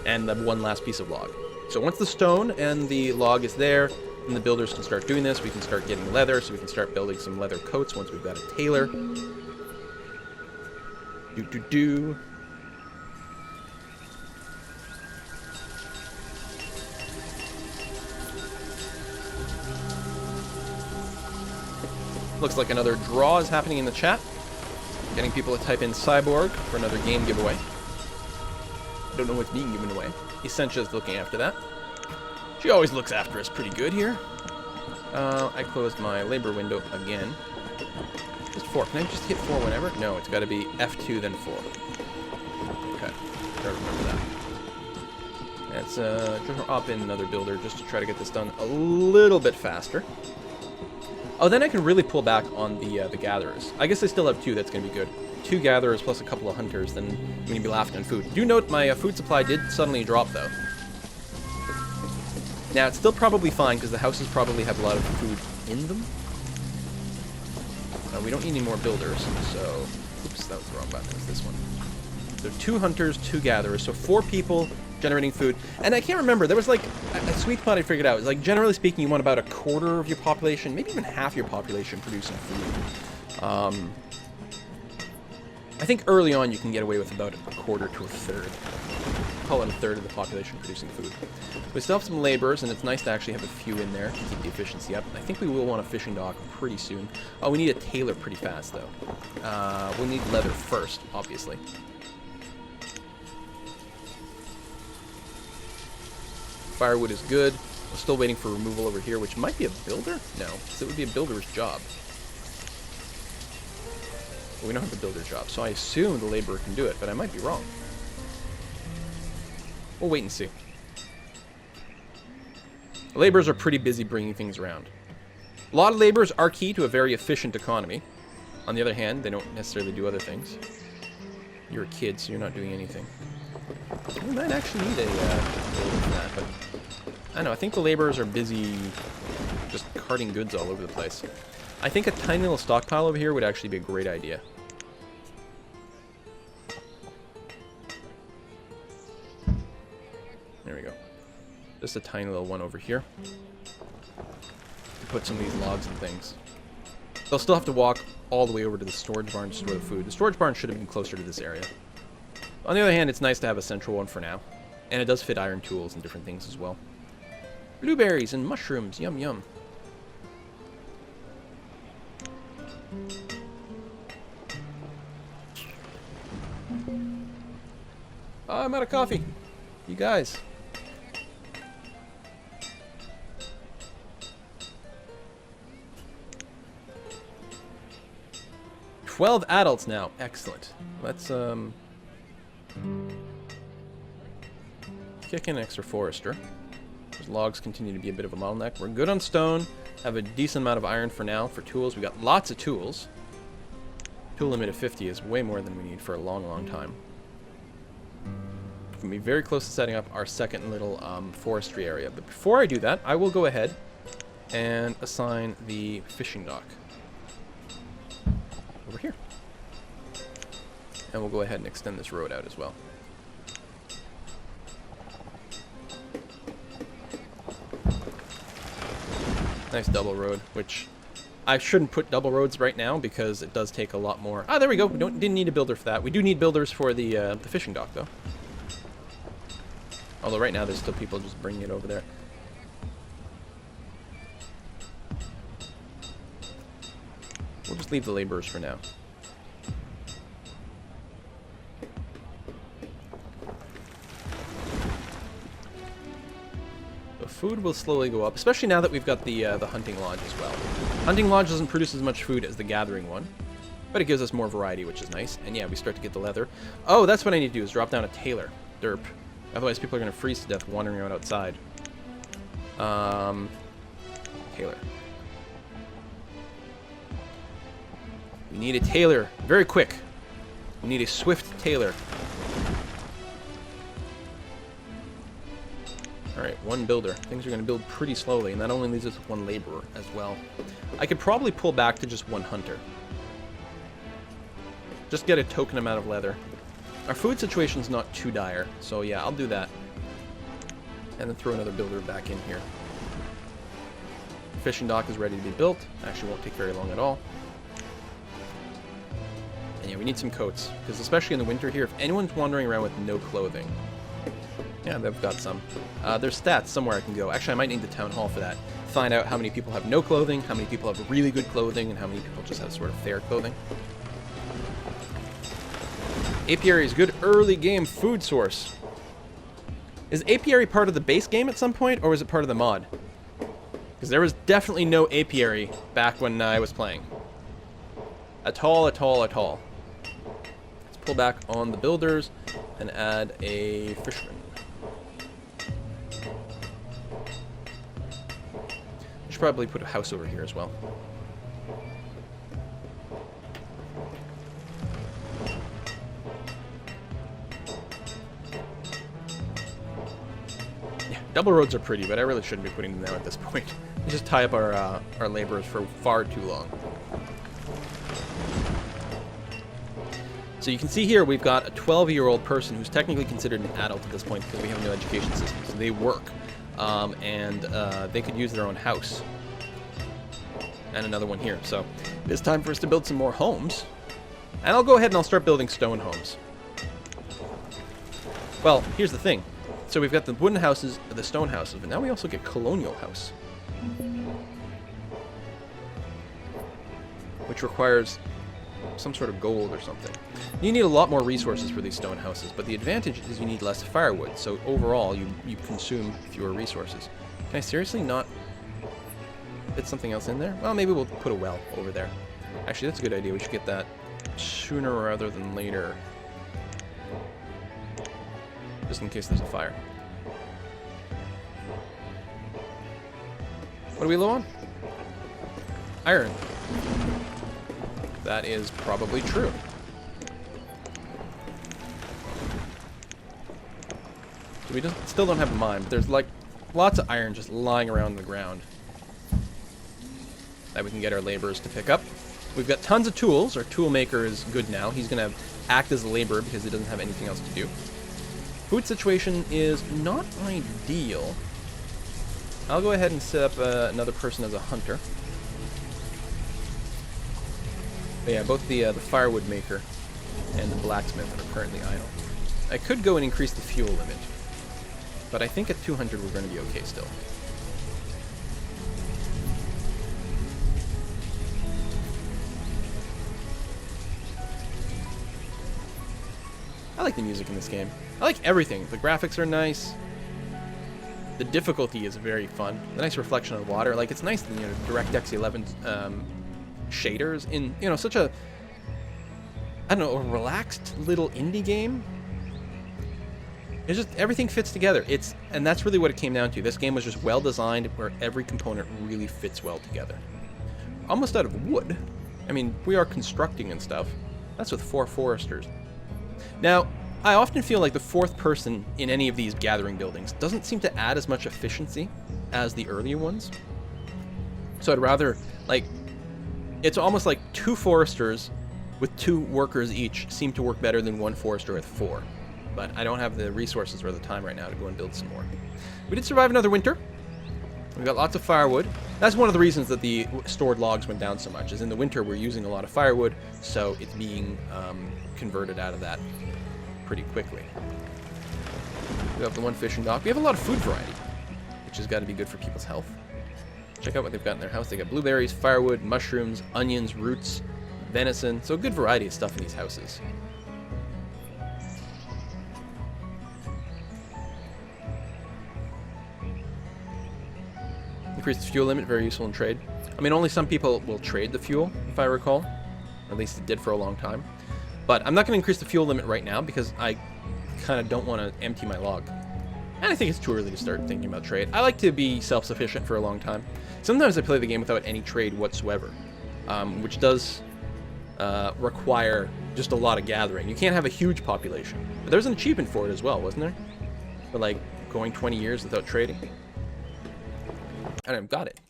And the one last piece of log. So once the stone and the log is there, then the builders can start doing this. We can start getting leather, so we can start building some leather coats once we've got a tailor. Do-do-do. Looks like another draw is happening in the chat. Getting people to type in Cyborg for another game giveaway. Don't know what's being given away. Essentia is looking after that. She always looks after us pretty good here. I closed my labor window again. Just 4. Can I just hit 4 whenever? No, it's got to be F2 then 4. Okay, gotta remember that. Let's drop in another builder just to try to get this done a little bit faster. Oh, then I can really pull back on the gatherers. I guess I still have 2, that's going to be good. 2 gatherers plus a couple of hunters, then we can be laughing on food. Do note my food supply did suddenly drop, though. Now, it's still probably fine, because the houses probably have a lot of food in them. We don't need any more builders, so... Oops, that was the wrong button. It's this one. So 2 hunters, 2 gatherers, so 4 people generating food. And I can't remember, there was like a sweet spot I figured out. It's like, generally speaking, you want about a quarter of your population, maybe even half your population producing food. I think early on you can get away with about a quarter to a third. Call it a third of the population producing food. We still have some laborers, and it's nice to actually have a few in there to keep the efficiency up. I think we will want a fishing dock pretty soon. Oh, we need a tailor pretty fast, though. We'll need leather first, obviously. Firewood is good. We're still waiting for removal over here, which might be a builder? No, because it would be a builder's job. But we don't have a builder's job, so I assume the laborer can do it, but I might be wrong. We'll wait and see. Laborers are pretty busy bringing things around. A lot of laborers are key to a very efficient economy. On the other hand, they don't necessarily do other things. You're a kid, so you're not doing anything. We might actually need a builder for that, but I don't know. I think the laborers are busy just carting goods all over the place. I think a tiny little stockpile over here would actually be a great idea. There we go. Just a tiny little one over here. To put some of these logs and things. They'll still have to walk all the way over to the storage barn to store the food. The storage barn should have been closer to this area. On the other hand, it's nice to have a central one for now. And it does fit iron tools and different things as well. Blueberries and mushrooms. Yum, yum. Oh, I'm out of coffee. You guys. "12 adults now." Excellent. Let's kick in an extra forester. Those logs continue to be a bit of a bottleneck. We're good on stone. Have a decent amount of iron for now. For tools, we got lots of tools. Tool limit of 50 is way more than we need for a long, long time. We're going to be very close to setting up our second little forestry area. But before I do that, I will go ahead and assign the fishing dock over here. And we'll go ahead and extend this road out as well. Nice double road, which I shouldn't put double roads right now because it does take a lot more. Ah, there we go. We didn't need a builder for that. We do need builders for the fishing dock, though. Although right now there's still people just bringing it over there. We'll just leave the laborers for now. The food will slowly go up, especially now that we've got the hunting lodge as well. Hunting lodge doesn't produce as much food as the gathering one, but it gives us more variety, which is nice. And yeah, we start to get the leather. Oh, that's what I need to do, is drop down a tailor. Derp. Otherwise people are going to freeze to death wandering around outside. Tailor. We need a tailor. Very quick. We need a swift tailor. Alright, one builder. Things are going to build pretty slowly, and that only leaves us with one laborer as well. I could probably pull back to just one hunter. Just get a token amount of leather. Our food situation's not too dire, so yeah, I'll do that. And then throw another builder back in here. Fishing dock is ready to be built. Actually won't take very long at all. And yeah, we need some coats, because especially in the winter here, if anyone's wandering around with no clothing... Yeah, they've got some. There's stats somewhere I can go. Actually, I might need the town hall for that. Find out how many people have no clothing, how many people have really good clothing, and how many people just have sort of fair clothing. Apiary is good early game food source. Is apiary part of the base game at some point, or was it part of the mod? Because there was definitely no apiary back when I was playing. At all, at all, at all. Let's pull back on the builders and add a fisherman. I should probably put a house over here as well. Yeah, double roads are pretty, but I really shouldn't be putting them down at this point. We just tie up our laborers for far too long. So you can see here we've got a 12-year-old person who's technically considered an adult at this point because we have no education system. So they work, and they could use their own house. And another one here. So it's time for us to build some more homes. And I'll go ahead and I'll start building stone homes. Well, here's the thing. So we've got the wooden houses, the stone houses, but now we also get colonial house. Which requires some sort of gold or something. You need a lot more resources for these stone houses, but the advantage is you need less firewood, so overall you consume fewer resources. Can I seriously not fit something else in there? Well, maybe we'll put a well over there. Actually, that's a good idea. We should get that sooner rather than later. Just in case there's a fire. What are we low on? Iron. That is probably true. So we still don't have a mine, but there's like lots of iron just lying around the ground that we can get our laborers to pick up. We've got tons of tools. Our tool maker is good now. He's going to act as a laborer because he doesn't have anything else to do. Food situation is not ideal. I'll go ahead and set up another person as a hunter. But yeah, both the firewood maker and the blacksmith are currently idle. I could go and increase the fuel limit, but I think at 200 we're going to be okay still. I like the music in this game. I like everything. The graphics are nice. The difficulty is very fun. The nice reflection of water. Like, it's nice, you know, DirectX 11 shaders in, you know, such a, I don't know, a relaxed little indie game. It's just, everything fits together. And that's really what it came down to. This game was just well designed where every component really fits well together. Almost out of wood. I mean, we are constructing and stuff. That's with 4 foresters. Now, I often feel like the 4th person in any of these gathering buildings doesn't seem to add as much efficiency as the earlier ones. So I'd rather, like, it's almost like 2 foresters with 2 workers each seem to work better than 1 forester with 4. But I don't have the resources or the time right now to go and build some more. We did survive another winter. We've got lots of firewood. That's one of the reasons that the stored logs went down so much, is in the winter we're using a lot of firewood, so it's being converted out of that pretty quickly. We have the 1 fishing dock. We have a lot of food variety, which has got to be good for people's health. Check out what they've got in their house. They got blueberries, firewood, mushrooms, onions, roots, venison. So a good variety of stuff in these houses. Increased fuel limit, very useful in trade. I mean, only some people will trade the fuel, if I recall. Or at least it did for a long time. But I'm not going to increase the fuel limit right now because I kind of don't want to empty my log. And I think it's too early to start thinking about trade. I like to be self-sufficient for a long time. Sometimes I play the game without any trade whatsoever, which does require just a lot of gathering. You can't have a huge population. But there's an achievement for it as well, wasn't there? For like going 20 years without trading. And I've got it.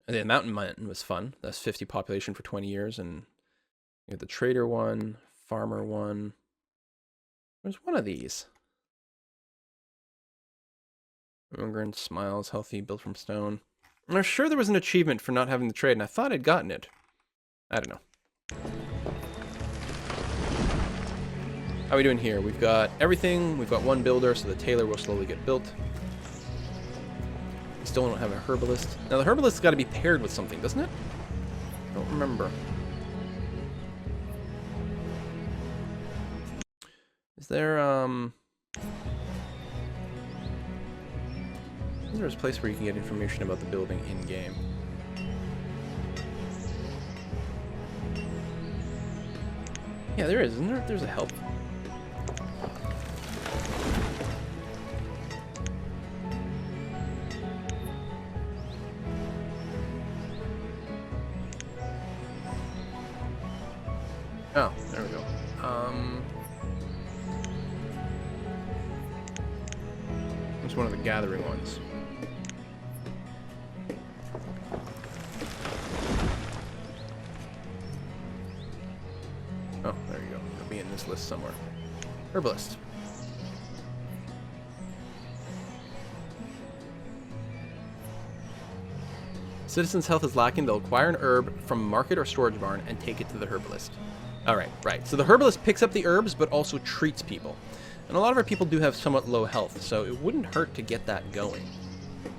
And the mountain mine was fun. That's 50 population for 20 years. And you have the trader one, farmer one. There's one of these. Immigrant, smiles, healthy, built from stone. I'm sure there was an achievement for not having the trade, and I thought I'd gotten it. I don't know. How are we doing here? We've got everything. We've got 1 builder, so the tailor will slowly get built. We still don't have a herbalist. Now, the herbalist's got to be paired with something, doesn't it? I don't remember. Is there, is there a place where you can get information about the building in-game? Yeah, there is, isn't there? There's a help. Oh, there we go. It's one of the gathering ones. Oh, there you go. It'll be in this list somewhere. Herbalist. Citizen's health is lacking. They'll acquire an herb from a market or storage barn and take it to the herbalist. Alright, right. So the herbalist picks up the herbs, but also treats people. And a lot of our people do have somewhat low health, so it wouldn't hurt to get that going.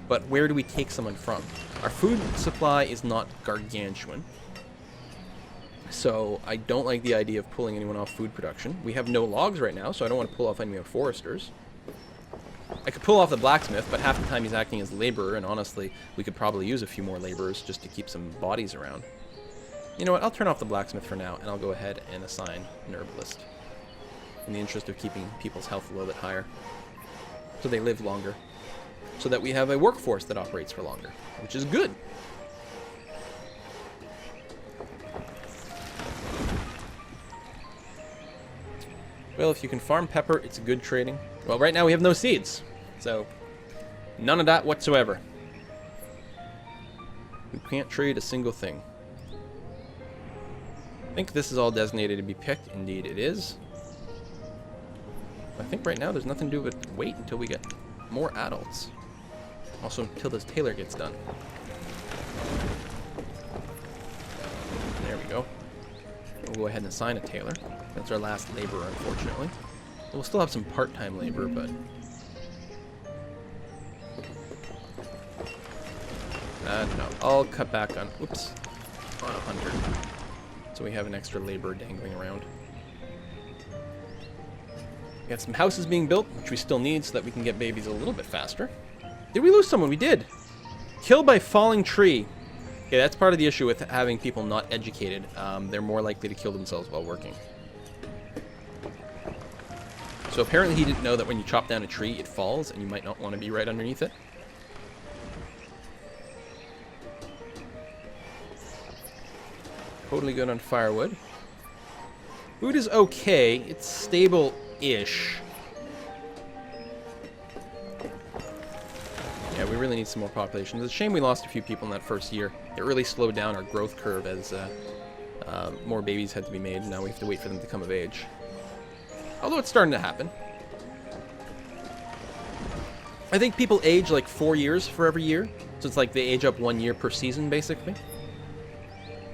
But where do we take someone from? Our food supply is not gargantuan. So I don't like the idea of pulling anyone off food production. We have no logs right now, so I don't want to pull off any of foresters. I could pull off the blacksmith, but half the time he's acting as laborer, and honestly, we could probably use a few more laborers just to keep some bodies around. You know what, I'll turn off the blacksmith for now, and I'll go ahead and assign an herbalist. In the interest of keeping people's health a little bit higher. So they live longer. so that we have a workforce that operates for longer, which is good. Well, if you can farm pepper, it's good trading. Well, right now we have no seeds, so none of that whatsoever. We can't trade a single thing. I think this is all designated to be picked. Indeed it is. I think right now there's nothing to do but wait until we get more adults. Also until this tailor gets done. There we go. We'll go ahead and assign a tailor. That's our last laborer, unfortunately. We'll still have some part-time labor, but... no, I'll cut back on... Oops. On 100. So we have an extra laborer dangling around. We got some houses being built, which we still need so that we can get babies a little bit faster. Did we lose someone? We did. Killed by falling tree. Okay, that's part of the issue with having people not educated. They're more likely to kill themselves while working. So apparently he didn't know that when you chop down a tree, it falls, and you might not want to be right underneath it. Totally good on firewood. Food is okay. It's stable-ish. Yeah, we really need some more population. It's a shame we lost a few people in that first year. It really slowed down our growth curve as more babies had to be made, and now we have to wait for them to come of age. Although it's starting to happen. I think people age like 4 years for every year. So it's like they age up 1 year per season, basically.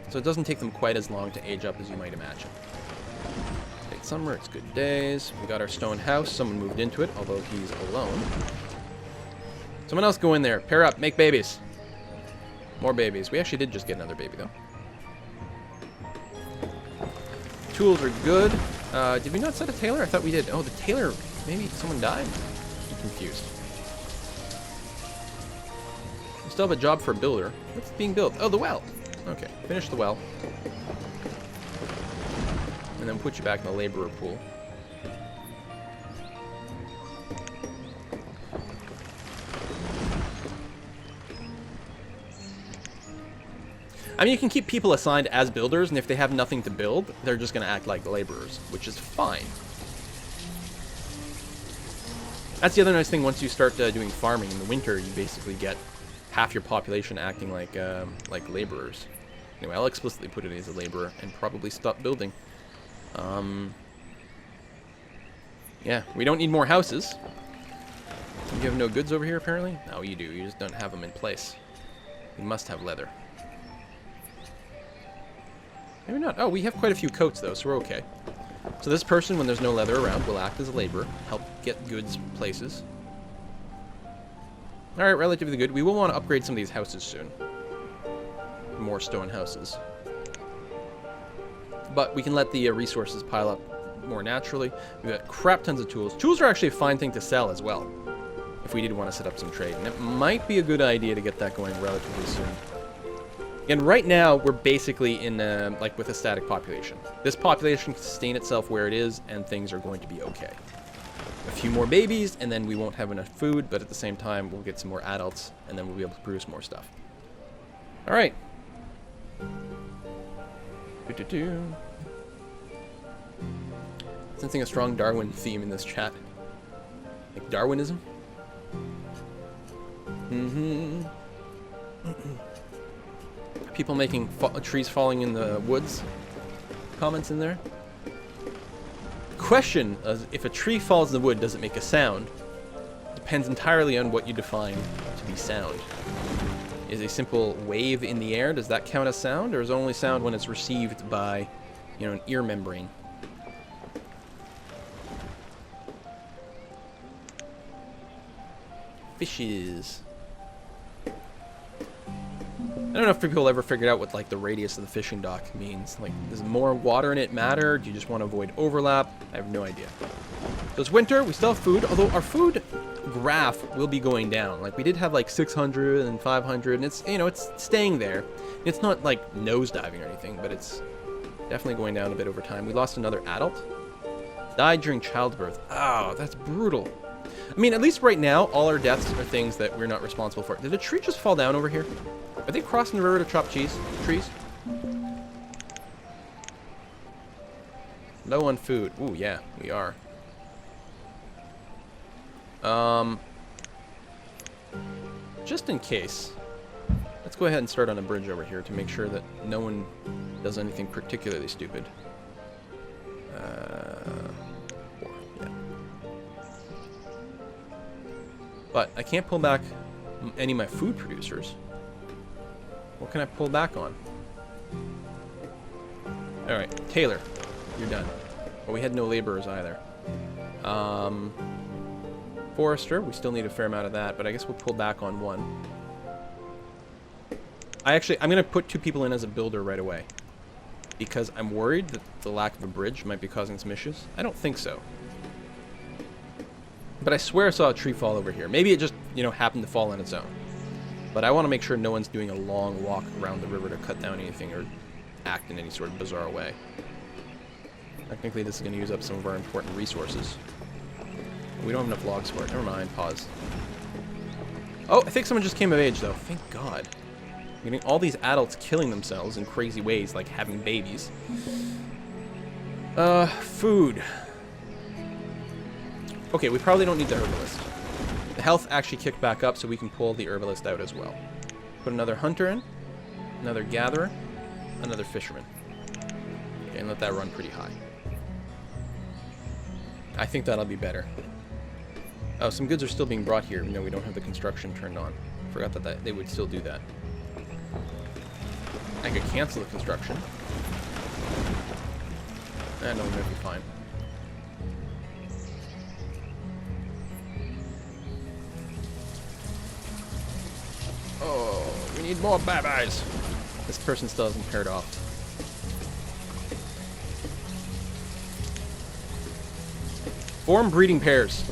So it doesn't take them quite as long to age up as you might imagine. Late summer, it's good days. We got our stone house. Someone moved into it, although he's alone. Someone else go in there. Pair up. Make babies. More babies. We actually did just get another baby, though. Tools are good. Did we not set a tailor? I thought we did. Oh, the tailor. Maybe someone died? I'm confused. We still have a job for a builder. What's being built? Oh, the well. Okay, finish the well. And then put you back in the laborer pool. I mean, you can keep people assigned as builders, and if they have nothing to build, they're just going to act like laborers, which is fine. That's the other nice thing. Once you start doing farming in the winter, you basically get half your population acting like laborers. Anyway, I'll explicitly put it as a laborer and probably stop building. Yeah, we don't need more houses. You have no goods over here, apparently? No, you do. You just don't have them in place. You must have leather. Maybe not. Oh, we have quite a few coats, though, so we're okay. So this person, when there's no leather around, will act as a laborer, help get goods places. Alright, relatively good. We will want to upgrade some of these houses soon. More stone houses. But we can let the resources pile up more naturally. We've got crap tons of tools. Tools are actually a fine thing to sell as well, if we did want to set up some trade. And it might be a good idea to get that going relatively soon. And right now, we're basically in, like, with a static population. This population can sustain itself where it is, and things are going to be okay. A few more babies, and then we won't have enough food, but at the same time, we'll get some more adults, and then we'll be able to produce more stuff. Alright. Sensing a strong Darwin theme in this chat. Like Darwinism? People making trees falling in the woods comments in there. Question is, if a tree falls in the wood, does it make a sound? Depends entirely on what you define to be sound. Is a simple wave in the air, does that count as sound, or is it only sound when it's received by, you know, an ear membrane? Fishes. I don't know if people ever figured out what, like, the radius of the fishing dock means. Like, does more water in it matter? Do you just want to avoid overlap? I have no idea. So it's winter. We still have food, although our food graph will be going down. Like, we did have, like, 600 and 500, and it's, you know, it's staying there. It's not, like, nosediving or anything, but it's definitely going down a bit over time. We lost another adult. Died during childbirth. Oh, that's brutal. I mean, at least right now, all our deaths are things that we're not responsible for. Did a tree just fall down over here? Are they crossing the river to chop trees? Low on food. Ooh, yeah, we are. Just in case, let's go ahead and start on a bridge over here to make sure that no one does anything particularly stupid. Yeah. But I can't pull back any of my food producers. What can I pull back on? Alright, Taylor, you're done. Well, we had no laborers either. Forester, we still need a fair amount of that, but I guess we'll pull back on one. I'm going to put 2 people in as a builder right away. Because I'm worried that the lack of a bridge might be causing some issues. I don't think so. But I swear I saw a tree fall over here. Maybe it just, you know, happened to fall on its own. But I want to make sure no one's doing a long walk around the river to cut down anything or act in any sort of bizarre way. Technically, this is going to use up some of our important resources. We don't have enough logs for it. Never mind. Pause. Oh, I think someone just came of age, though. Thank God. I'm getting all these adults killing themselves in crazy ways, like having babies. Food. Okay, we probably don't need the herbalist. The health actually kicked back up, so we can pull the herbalist out as well. Put another hunter in, another gatherer, another fisherman. Okay, and let that run pretty high. I think that'll be better. Oh, some goods are still being brought here, even though we don't have the construction turned on. Forgot that they would still do that. I could cancel the construction. No, it'll be fine. Oh, we need more babies. This person still hasn't paired off. Form breeding pairs.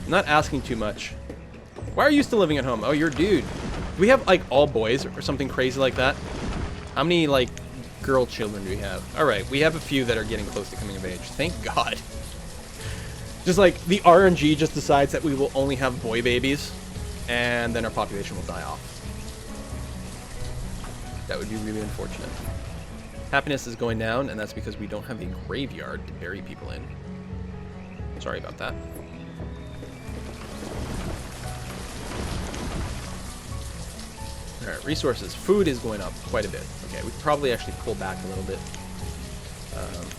I'm not asking too much. Why are you still living at home? Oh, you're a dude. Do we have, like, all boys or something crazy like that? How many, like, girl children do we have? Alright, we have a few that are getting close to coming of age. Thank God. Just, like, the RNG just decides that we will only have boy babies, and then our population will die off. That would be really unfortunate. Happiness is going down, and that's because we don't have a graveyard to bury people in. Sorry about that. Alright, resources. Food is going up quite a bit. Okay, we could probably actually pull back a little bit.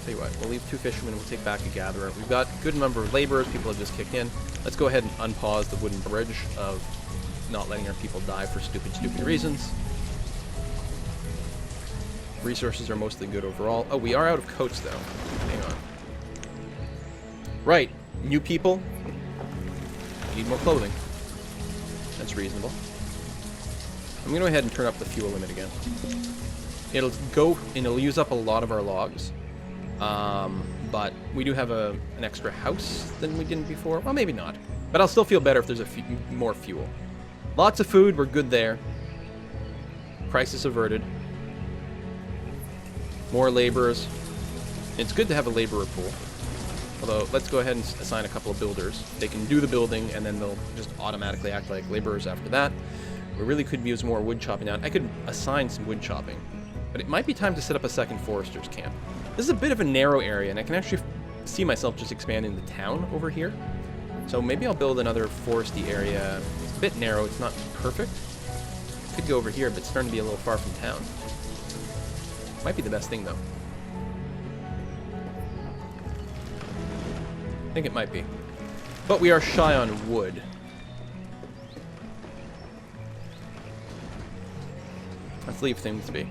Tell you what, we'll leave 2 fishermen, we'll take back a gatherer. We've got a good number of laborers, people have just kicked in. Let's go ahead and unpause the wooden bridge of not letting our people die for stupid reasons. Resources are mostly good overall. Oh, we are out of coats, though. Hang on. Right, new people need more clothing. That's reasonable. I'm going to go ahead and turn up the fuel limit again. It'll use up a lot of our logs. But we do have an extra house than we did before. Well, maybe not. But I'll still feel better if there's more fuel. Lots of food, we're good there. Crisis averted. More laborers. It's good to have a laborer pool. Although, let's go ahead and assign a couple of builders. They can do the building, and then they'll just automatically act like laborers after that. We really could use more wood chopping down. I could assign some wood chopping. But it might be time to set up a second forester's camp. This is a bit of a narrow area, and I can actually see myself just expanding the town over here. So maybe I'll build another foresty area. It's a bit narrow, it's not perfect. Could go over here, but it's starting to be a little far from town. Might be the best thing, though. I think it might be. But we are shy on wood. Let's leave things be.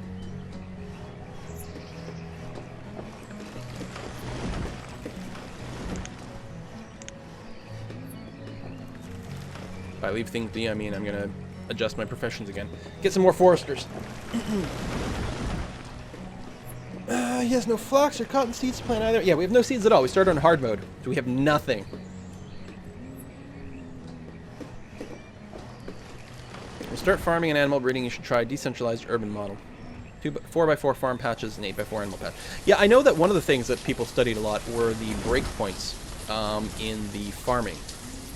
By leave things be, I mean I'm gonna adjust my professions again. Get some more foresters. He has no flax or cotton seeds to plant either. Yeah, we have no seeds at all. We started on hard mode, so we have nothing. To start farming and animal breeding, you should try a decentralized urban model. 4x4 farm patches and 8x4 animal patch. Yeah, I know that one of the things that people studied a lot were the breakpoints in the farming.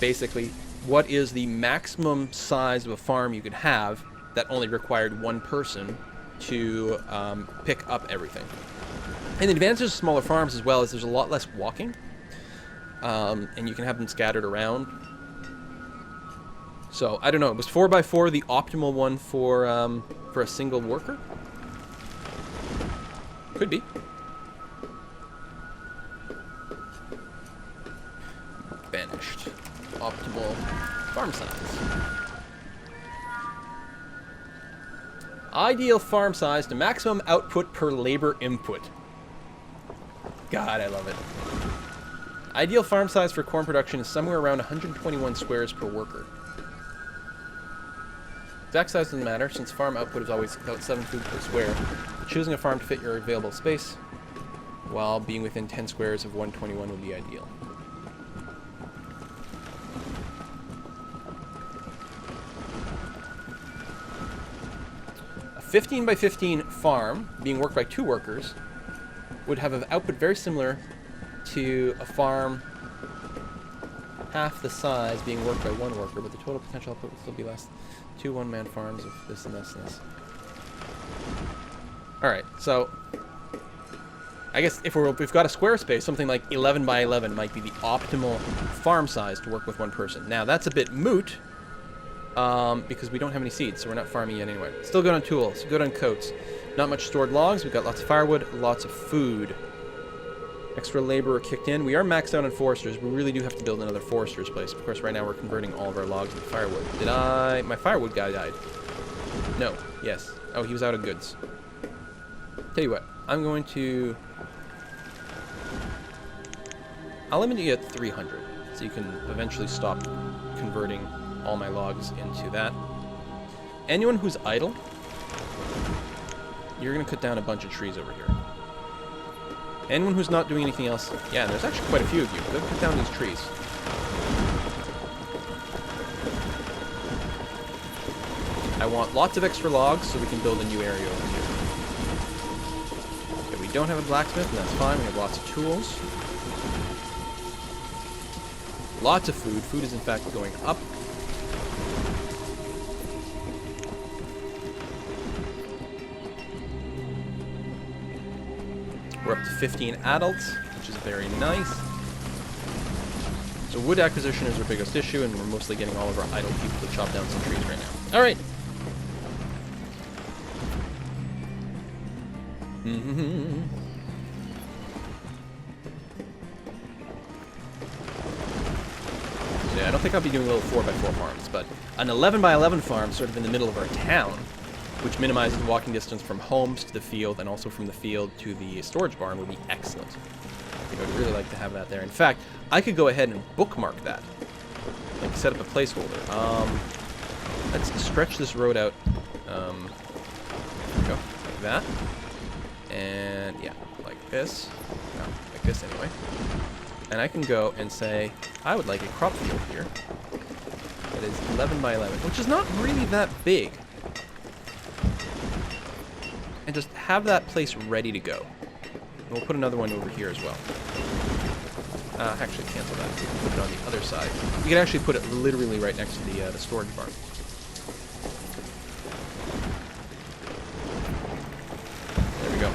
Basically, what is the maximum size of a farm you could have that only required one person to pick up everything. And the advantage of smaller farms as well is there's a lot less walking, and you can have them scattered around. So, I don't know, was 4x4 the optimal one for a single worker? Could be. Banished. Optimal farm size. Ideal farm size to maximum output per labor input. God, I love it. Ideal farm size for corn production is somewhere around 121 squares per worker. Exact size doesn't matter, since farm output is always about 7 food per square. Choosing a farm to fit your available space, while being within 10 squares of 121 would be ideal. A 15 by 15 farm, being worked by 2 workers, would have an output very similar to a farm half the size being worked by 1 worker, but the total potential output would still be less. 2 one-man farms of this and this and this. Alright, so I guess if we've got a square space, something like 11 by 11 might be the optimal farm size to work with 1 person. Now, that's a bit moot, because we don't have any seeds, so we're not farming yet anyway. Still good on tools, good on coats. Not much stored logs, we've got lots of firewood, lots of food. Extra labor kicked in. We are maxed out on foresters. We really do have to build another forester's place. Of course, right now we're converting all of our logs into firewood. My firewood guy died. No. Yes. Oh, he was out of goods. Tell you what. I'm going to... I'll limit you at 300. So you can eventually stop converting all my logs into that. Anyone who's idle, you're going to cut down a bunch of trees over here. Anyone who's not doing anything else... Yeah, there's actually quite a few of you. Go cut down these trees. I want lots of extra logs so we can build a new area over here. Okay, we don't have a blacksmith, and that's fine. We have lots of tools. Lots of food. Food is, in fact, going up. We're up to 15 adults, which is very nice. So wood acquisition is our biggest issue, and we're mostly getting all of our idle people to chop down some trees right now. Alright. So yeah, I don't think I'll be doing little 4x4 farms, but an 11 by 11 farm sort of in the middle of our town, which minimizes walking distance from homes to the field and also from the field to the storage barn, would be excellent. I think I'd really like to have that there. In fact, I could go ahead and bookmark that. Like, set up a placeholder. Let's stretch this road out. There we go. Like that. And, yeah, like this. No, like this anyway. And I can go and say, I would like a crop field here. That is 11 by 11, which is not really that big. And just have that place ready to go. And we'll put another one over here as well. Actually, cancel that. We can put it on the other side. You can actually put it literally right next to the storage barn. There we go.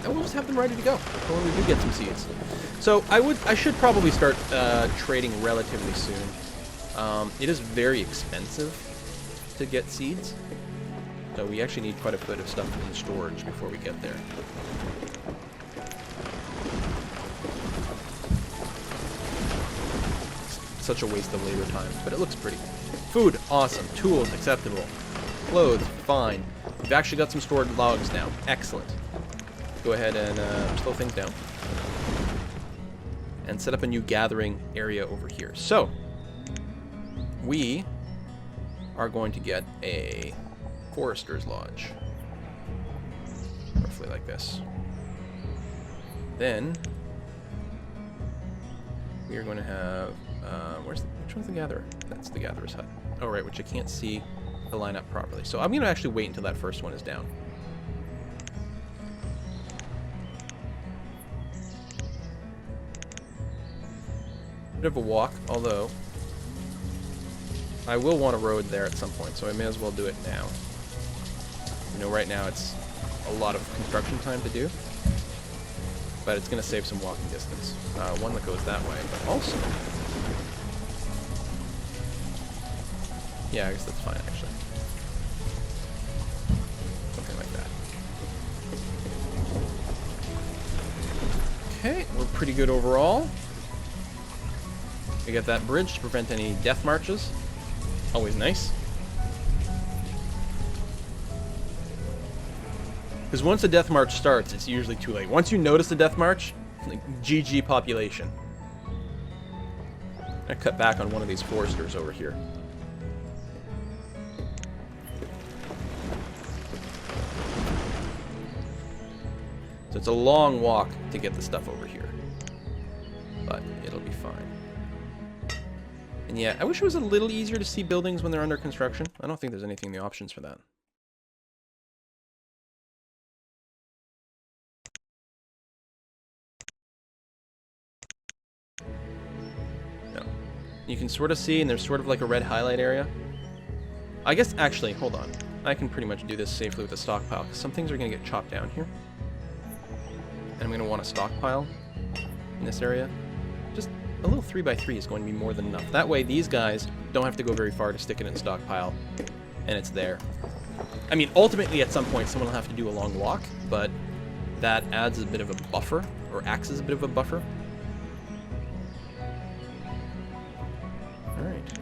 And we'll just have them ready to go for when we do get some seeds. So I should probably start trading relatively soon. It is very expensive to get seeds. So we actually need quite a bit of stuff in storage before we get there. It's such a waste of labor time, but it looks pretty. Food, awesome. Tools, acceptable. Clothes, fine. We've actually got some stored logs now. Excellent. Go ahead and slow things down. And set up a new gathering area over here. So, we are going to get a Forester's Lodge. Roughly like this. Then we are going to have which one's the gatherer? That's the gatherer's hut. Oh right, which I can't see the lineup properly. So I'm going to actually wait until that first one is down. Bit of a walk, although I will want a road there at some point, so I may as well do it now. You know, right now it's a lot of construction time to do, but it's going to save some walking distance. One that goes that way, but also... Yeah, I guess that's fine, actually. Something like that. Okay, we're pretty good overall. We got that bridge to prevent any death marches. Always nice. Because once a death march starts, it's usually too late. Once you notice the death march, like, GG population. I cut back on one of these foresters over here. So it's a long walk to get the stuff over here. But it'll be fine. And yeah, I wish it was a little easier to see buildings when they're under construction. I don't think there's anything in the options for that. No. You can sort of see, and there's sort of like a red highlight area. I guess, actually, hold on. I can pretty much do this safely with a stockpile, because some things are going to get chopped down here. And I'm going to want a stockpile in this area. Just a little 3x3 is going to be more than enough. That way, these guys don't have to go very far to stick it in stockpile, and it's there. I mean, ultimately, at some point, someone will have to do a long walk, but that adds a bit of a buffer, or acts as a bit of a buffer. Alright.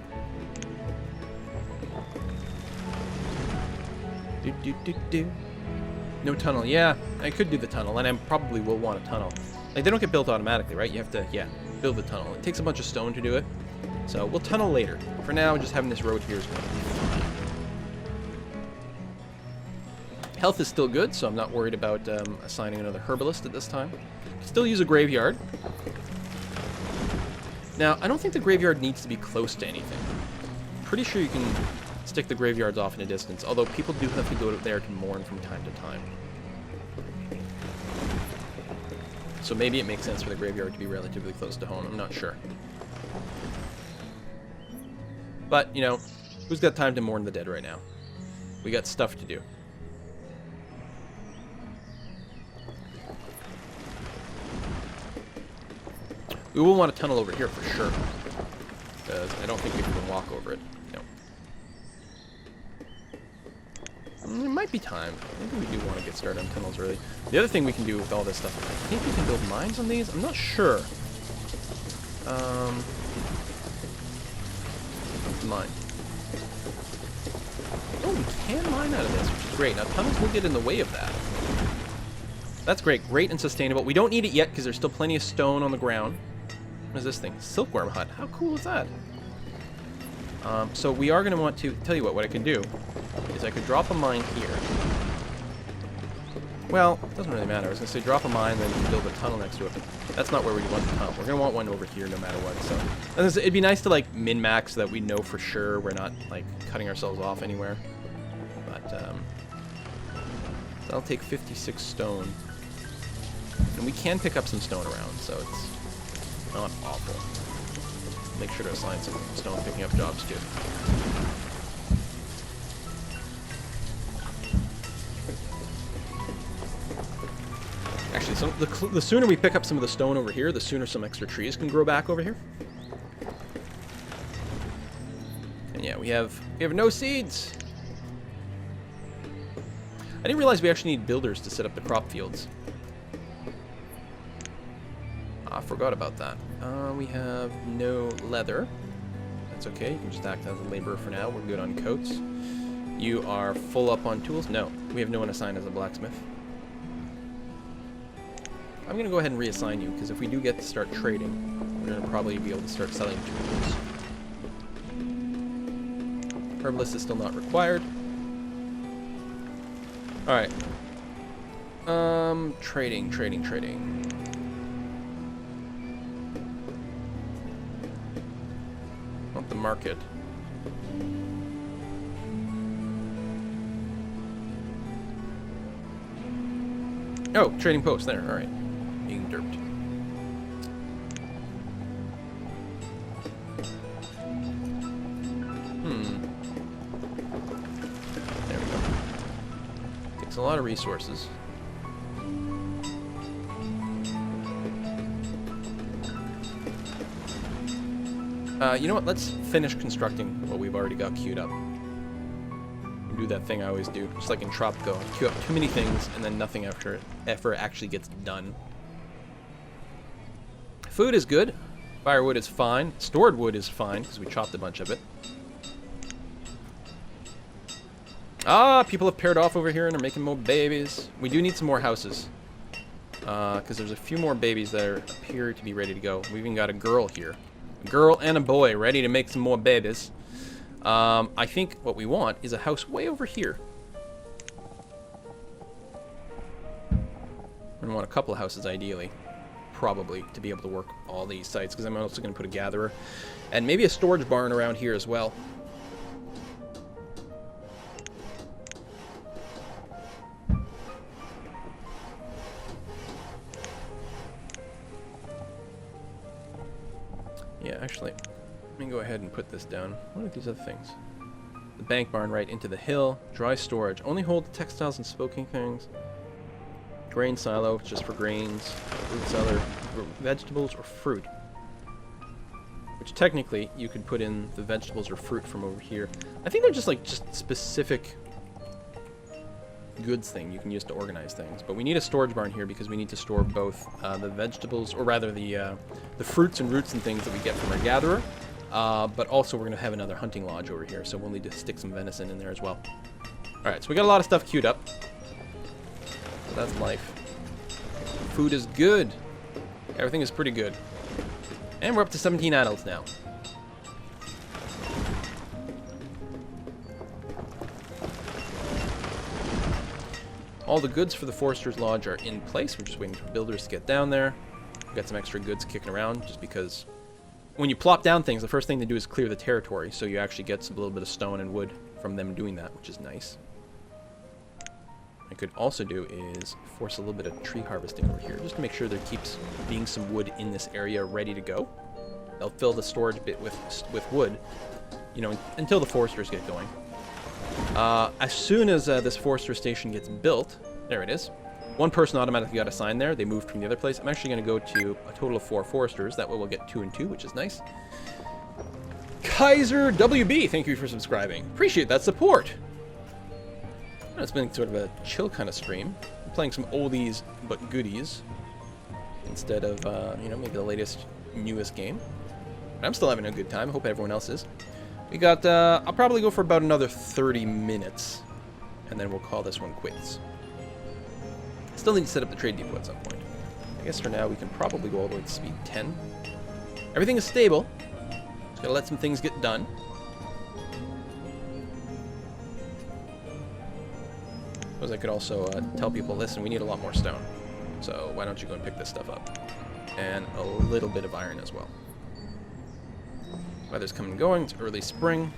No tunnel. Yeah, I could do the tunnel, and I probably will want a tunnel. Like, they don't get built automatically, right? You have to, yeah, build the tunnel. It takes a bunch of stone to do it. So we'll tunnel later. For now, just having this road here is going to be fine. Health is still good, so I'm not worried about assigning another herbalist at this time. Still use a graveyard. Now, I don't think the graveyard needs to be close to anything. Pretty sure you can stick the graveyards off in a distance, although people do have to go there to mourn from time to time. So maybe it makes sense for the graveyard to be relatively close to home. I'm not sure. But, you know, who's got time to mourn the dead right now? We got stuff to do. We will want a tunnel over here for sure. Because I don't think we can walk over it. No. There might be time. Maybe we do want to get started on tunnels early. The other thing we can do with all this stuff, I think we can build mines on these? I'm not sure. Mine. Oh, we can mine out of this, which is great. Now, tunnels will get in the way of that. That's great. Great and sustainable. We don't need it yet because there's still plenty of stone on the ground. What is this thing? Silkworm hut. How cool is that? So we are going to want to... Tell you what I can do is I could drop a mine here. Well, it doesn't really matter. I was going to say drop a mine, then build a tunnel next to it. But that's not where we want the tunnel. We're going to want one over here no matter what. So it'd be nice to, like, min-max so that we know for sure we're not, like, cutting ourselves off anywhere. But, so that'll take 56 stone. And we can pick up some stone around, so it's not awful. Make sure to assign some stone picking up jobs, too. Actually, so the sooner we pick up some of the stone over here, the sooner some extra trees can grow back over here. And yeah, we have no seeds. I didn't realize we actually need builders to set up the crop fields. I forgot about that. We have no leather. That's okay. You can just act as a laborer for now. We're good on coats. You are full up on tools? No. We have no one assigned as a blacksmith. I'm going to go ahead and reassign you, because if we do get to start trading, we're going to probably be able to start selling tools. Herbalist is still not required. Alright. Trading. Not the market. Oh, trading post there. Alright. Being derped. a lot of resources. You know what? Let's finish constructing what we've already got queued up. Do that thing I always do, just like in Tropico. Queue up too many things, and then nothing after it actually gets done. Food is good. Firewood is fine. Stored wood is fine, because we chopped a bunch of it. Ah, people have paired off over here and are making more babies. We do need some more houses. Because there's a few more babies that appear to be ready to go. We even got a girl here. A girl and a boy ready to make some more babies. I think what we want is a house way over here. We want a couple of houses, ideally. Probably, to be able to work all these sites, because I'm also going to put a gatherer. And maybe a storage barn around here as well. Yeah, actually, let me go ahead and put this down. What are these other things? The bank barn right into the hill. Dry storage. Only hold the textiles and smoking things. Grain silo, just for grains. Fruit cellar, vegetables or fruit. Which technically, you could put in the vegetables or fruit from over here. I think they're just specific goods thing you can use to organize things. But we need a storage barn here because we need to store both the vegetables, or rather the fruits and roots and things that we get from our gatherer. But also we're going to have another hunting lodge over here, so we'll need to stick some venison in there as well. Alright, so we got a lot of stuff queued up. So that's life. Food is good. Everything is pretty good. And we're up to 17 adults now. All the goods for the Forester's Lodge are in place. We're just waiting for builders to get down there. We've got some extra goods kicking around just because when you plop down things, the first thing they do is clear the territory, so you actually get a little bit of stone and wood from them doing that, which is nice. What I could also do is force a little bit of tree harvesting over here, just to make sure there keeps being some wood in this area ready to go. They'll fill the storage bit with wood, you know, until the foresters get going. As soon as this forester station gets built, there it is. One person automatically got assigned there. They moved from the other place. I'm actually going to go to a total of 4 foresters. That way we'll get 2 and 2, which is nice. Kaiser WB, thank you for subscribing. Appreciate that support. It's been sort of a chill kind of stream. I'm playing some oldies but goodies instead of, you know, maybe the latest, newest game. But I'm still having a good time. I hope everyone else is. We got, I'll probably go for about another 30 minutes, and then we'll call this one quits. Still need to set up the trade depot at some point. I guess for now we can probably go all the way to speed 10. Everything is stable. Just gotta let some things get done. Suppose I could also tell people, listen, we need a lot more stone. So why don't you go and pick this stuff up? And a little bit of iron as well. Weather's coming and going. It's early spring.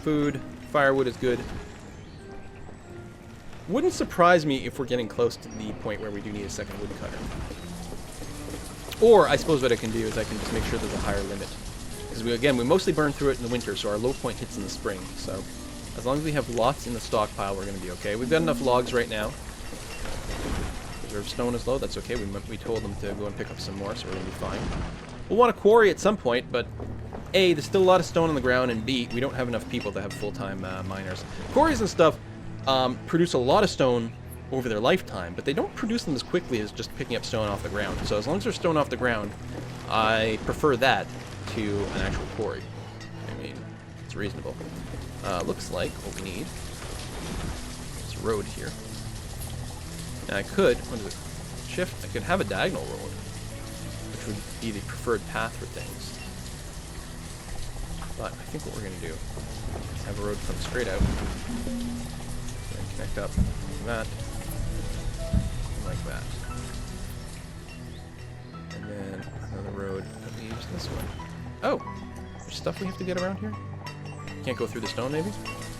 Food. Firewood is good. Wouldn't surprise me if we're getting close to the point where we do need a second woodcutter. Or, I suppose what I can do is I can just make sure there's a higher limit. Because, we mostly burn through it in the winter, so our low point hits in the spring. So, as long as we have lots in the stockpile, we're going to be okay. We've got enough logs right now. Reserve stone is low. That's okay. We told them to go and pick up some more, so we're going to be fine. We'll want a quarry at some point, but A, there's still a lot of stone on the ground, and B, we don't have enough people to have full-time miners. Quarries and stuff produce a lot of stone over their lifetime, but they don't produce them as quickly as just picking up stone off the ground. So as long as there's stone off the ground, I prefer that to an actual quarry. I mean, it's reasonable. Looks like what we need is a road here. Now I could, what is it? Shift, I could have a diagonal road, which would be the preferred path for things. But I think what we're going to do is have a road come straight out. Connect up like that, and like that. And then another road that leaves this way. Oh! There's stuff we have to get around here? Can't go through the stone, maybe?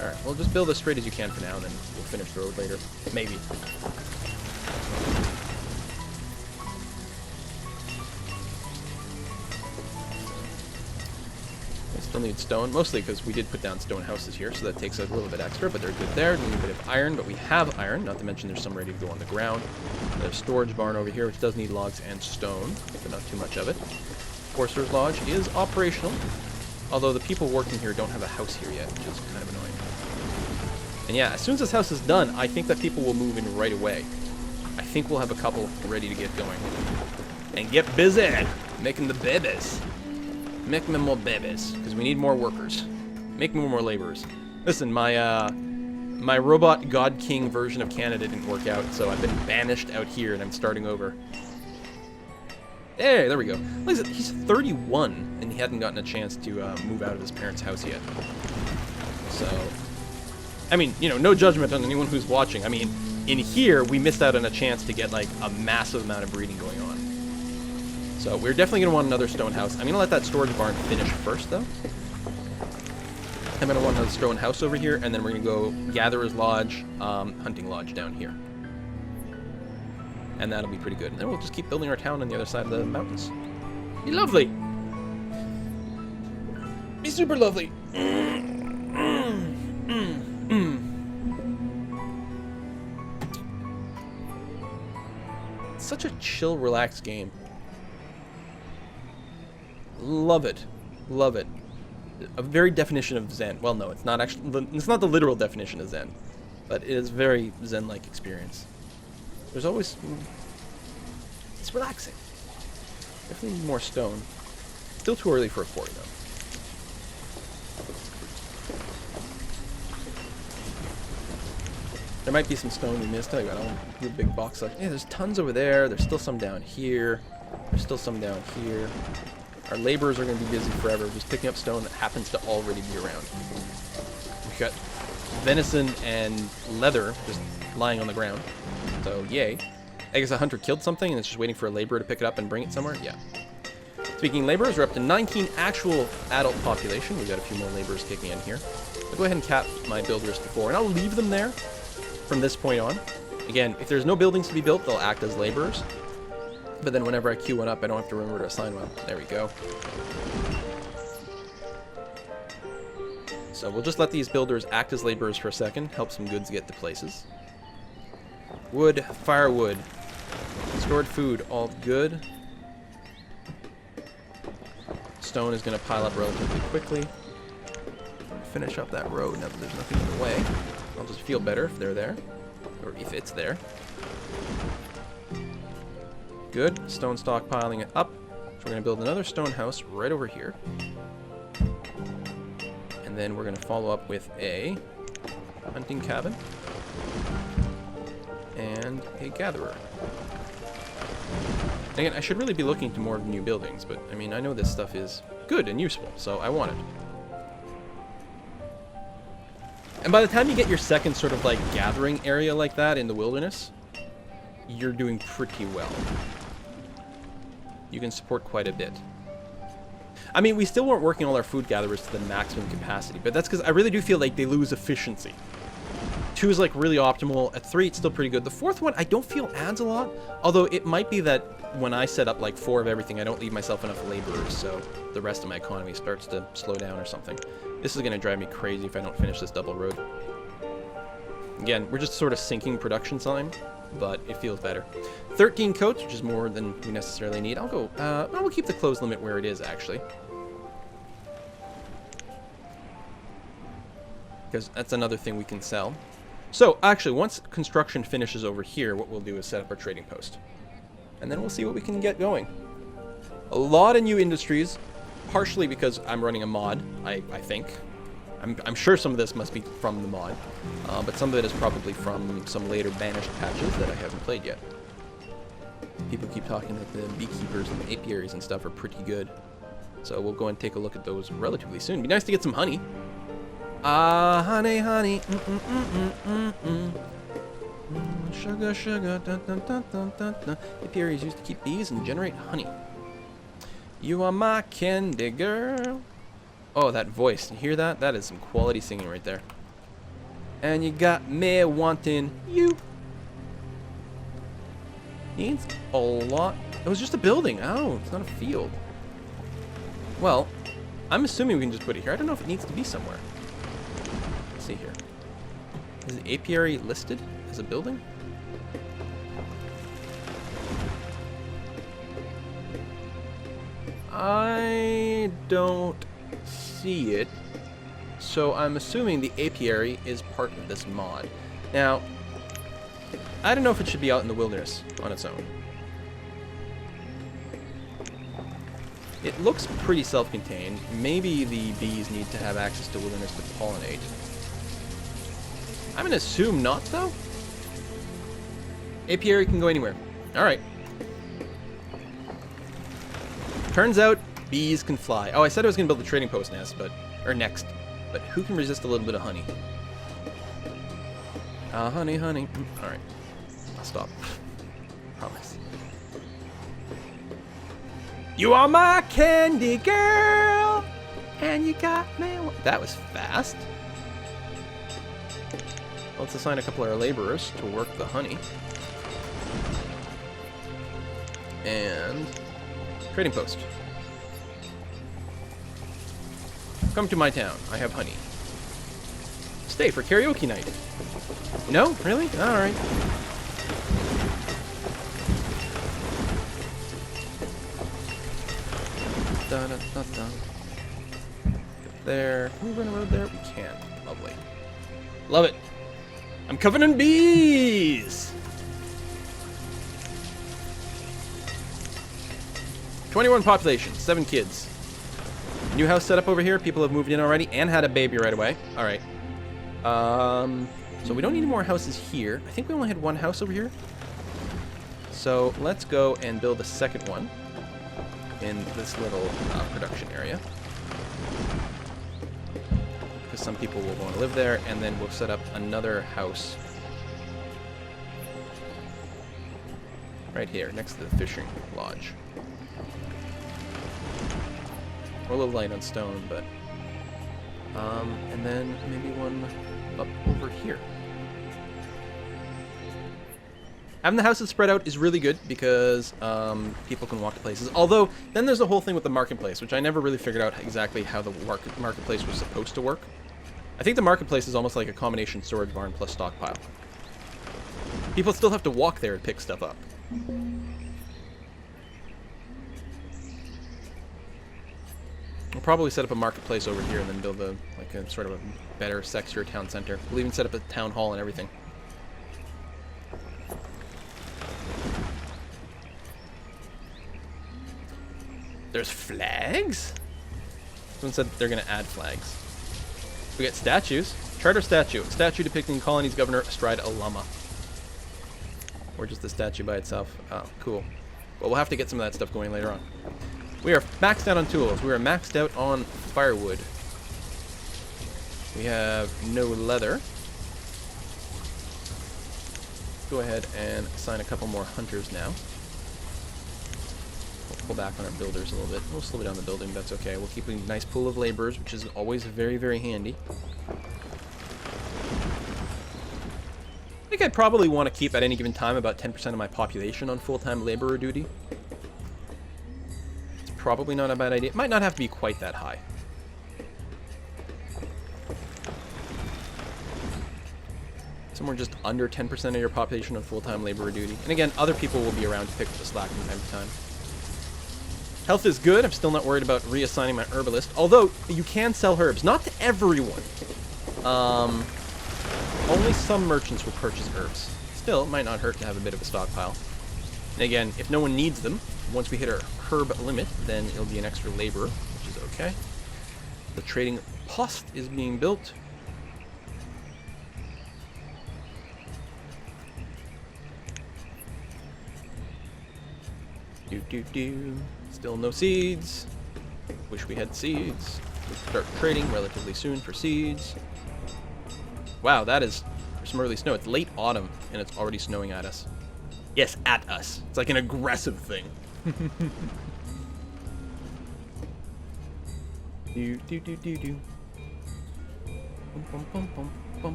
Alright, well just build as straight as you can for now, and then we'll finish the road later. Maybe. Still need stone, mostly because we did put down stone houses here, so that takes a little bit extra, but they're good there. Need a bit of iron, but we have iron, not to mention there's some ready to go on the ground. There's a storage barn over here, which does need logs and stone, but not too much of it. Forcerer's Lodge is operational, although the people working here don't have a house here yet, which is kind of annoying. And yeah, as soon as this house is done, I think that people will move in right away. I think we'll have a couple ready to get going. And get busy making the babies. Make me more babies, because we need more workers. Make me more laborers. Listen, my robot God King version of Canada didn't work out, so I've been banished out here, and I'm starting over. Hey, there we go. Look, he's 31, and he hadn't gotten a chance to move out of his parents' house yet. So, I mean, you know, no judgment on anyone who's watching. I mean, in here, we missed out on a chance to get, like, a massive amount of breeding going on. So we're definitely going to want another stone house. I'm going to let that storage barn finish first, though. I'm going to want another stone house over here, and then we're going to go Gatherer's Lodge, Hunting Lodge down here. And that'll be pretty good. And then we'll just keep building our town on the other side of the mountains. Be lovely! Be super lovely! It's such a chill, relaxed game. Love it. Love it. A very definition of Zen. Well, no, it's not actually, it's not the literal definition of Zen, but it is very Zen-like experience. There's always, it's relaxing. Definitely need more stone. Still too early for a quarry, though. There might be some stone we missed. I got a real big box. Like, yeah, there's tons over there. There's still some down here. There's still some down here. Our laborers are going to be busy forever just picking up stone that happens to already be around. We've got venison and leather just lying on the ground. So, yay. I guess a hunter killed something and it's just waiting for a laborer to pick it up and bring it somewhere? Yeah. Speaking of laborers, we're up to 19 actual adult population. We've got a few more laborers kicking in here. I'll go ahead and cap my builders to 4, and I'll leave them there from this point on. Again, if there's no buildings to be built, they'll act as laborers. But then whenever I queue one up, I don't have to remember to assign one. There we go. So we'll just let these builders act as laborers for a second, help some goods get to places. Wood, firewood, stored food, all good. Stone is going to pile up relatively quickly. Finish up that road now that there's nothing in the way. I'll just feel better if they're there, or if it's there. Good. Stone stockpiling it up. So we're going to build another stone house right over here. And then we're going to follow up with a hunting cabin and a gatherer. Again, I should really be looking to more new buildings, but I mean, I know this stuff is good and useful, so I want it. And by the time you get your second sort of like gathering area like that in the wilderness, you're doing pretty well. You can support quite a bit. I mean, we still weren't working all our food gatherers to the maximum capacity, but that's because I really do feel like they lose efficiency. 2 is like really optimal. At 3, it's still pretty good. The 4th one, I don't feel adds a lot, although it might be that when I set up like 4 of everything, I don't leave myself enough laborers, so the rest of my economy starts to slow down or something. This is going to drive me crazy if I don't finish this double road. Again, we're just sort of sinking production time, but it feels better. 13 coats, which is more than we necessarily need. I'll go, we'll keep the clothes limit where it is, actually. Because that's another thing we can sell. So, actually, once construction finishes over here, what we'll do is set up our trading post. And then we'll see what we can get going. A lot of new industries, partially because I'm running a mod, I think. I'm sure some of this must be from the mod, but some of it is probably from some later Banished patches that I haven't played yet. People keep talking that the beekeepers and the apiaries and stuff are pretty good. So we'll go and take a look at those relatively soon. It'd be nice to get some honey. Ah, honey, honey. Sugar, sugar. Dun, dun, dun, dun, dun, dun. Apiaries used to keep bees and generate honey. You are my candy girl. Oh, that voice. You hear that? That is some quality singing right there. And you got me wanting you. Needs a lot. It was just a building. Oh, it's not a field. Well, I'm assuming we can just put it here. I don't know if it needs to be somewhere. Let's see here. Is the apiary listed as a building? I don't see it. So I'm assuming the apiary is part of this mod. Now, I don't know if it should be out in the wilderness on its own. It looks pretty self-contained. Maybe the bees need to have access to wilderness to pollinate. I'm gonna assume not, though. Apiary can go anywhere. Alright. Turns out, bees can fly. Oh, I said I was gonna build the trading post next. But who can resist a little bit of honey? Honey. Alright. I'll stop. Promise. You are my candy girl, and you got me. That was fast. Let's assign a couple of our laborers to work the honey. And trading post. Come to my town. I have honey. Stay for karaoke night. No? Really? Alright. There. Can we run a road there? We can. Lovely. Love it. I'm covered in bees! 21 population, 7 kids. New house set up over here. People have moved in already and had a baby right away. Alright. So we don't need any more houses here. I think we only had one house over here. So let's go and build a second one in this little production area. Because some people will want to live there, and then we'll set up another house right here, next to the fishing lodge. We're a little light on stone, but... and then maybe one up over here. Having the houses spread out is really good because people can walk to places. Although, then there's the whole thing with the marketplace, which I never really figured out exactly how the marketplace was supposed to work. I think the marketplace is almost like a combination storage barn plus stockpile. People still have to walk there and pick stuff up. We'll probably set up a marketplace over here and then build a sort of a better, sexier town center. We'll even set up a town hall and everything. There's flags? Someone said they're going to add flags. We got statues. Charter statue. A statue depicting colony's governor astride a llama. Or just the statue by itself. Oh, cool. Well, we'll have to get some of that stuff going later on. We are maxed out on tools. We are maxed out on firewood. We have no leather. Go ahead and assign a couple more hunters now. We'll pull back on our builders a little bit. We'll slow down the building, but that's okay. We'll keep a nice pool of laborers, which is always very, very handy. I think I'd probably want to keep at any given time about 10% of my population on full-time laborer duty. It's probably not a bad idea. It might not have to be quite that high. Somewhere just under 10% of your population on full-time laborer duty. And again, other people will be around to pick up the slack from time to time. Health is good. I'm still not worried about reassigning my herbalist. Although, you can sell herbs. Not to everyone. Only some merchants will purchase herbs. Still, it might not hurt to have a bit of a stockpile. And again, if no one needs them, once we hit our herb limit, then it'll be an extra laborer, which is okay. The trading post is being built. Still no seeds. Wish we had seeds. We'll start trading relatively soon for seeds. Wow, that is some early snow. It's late autumn, and it's already snowing at us. Yes, at us. It's like an aggressive thing.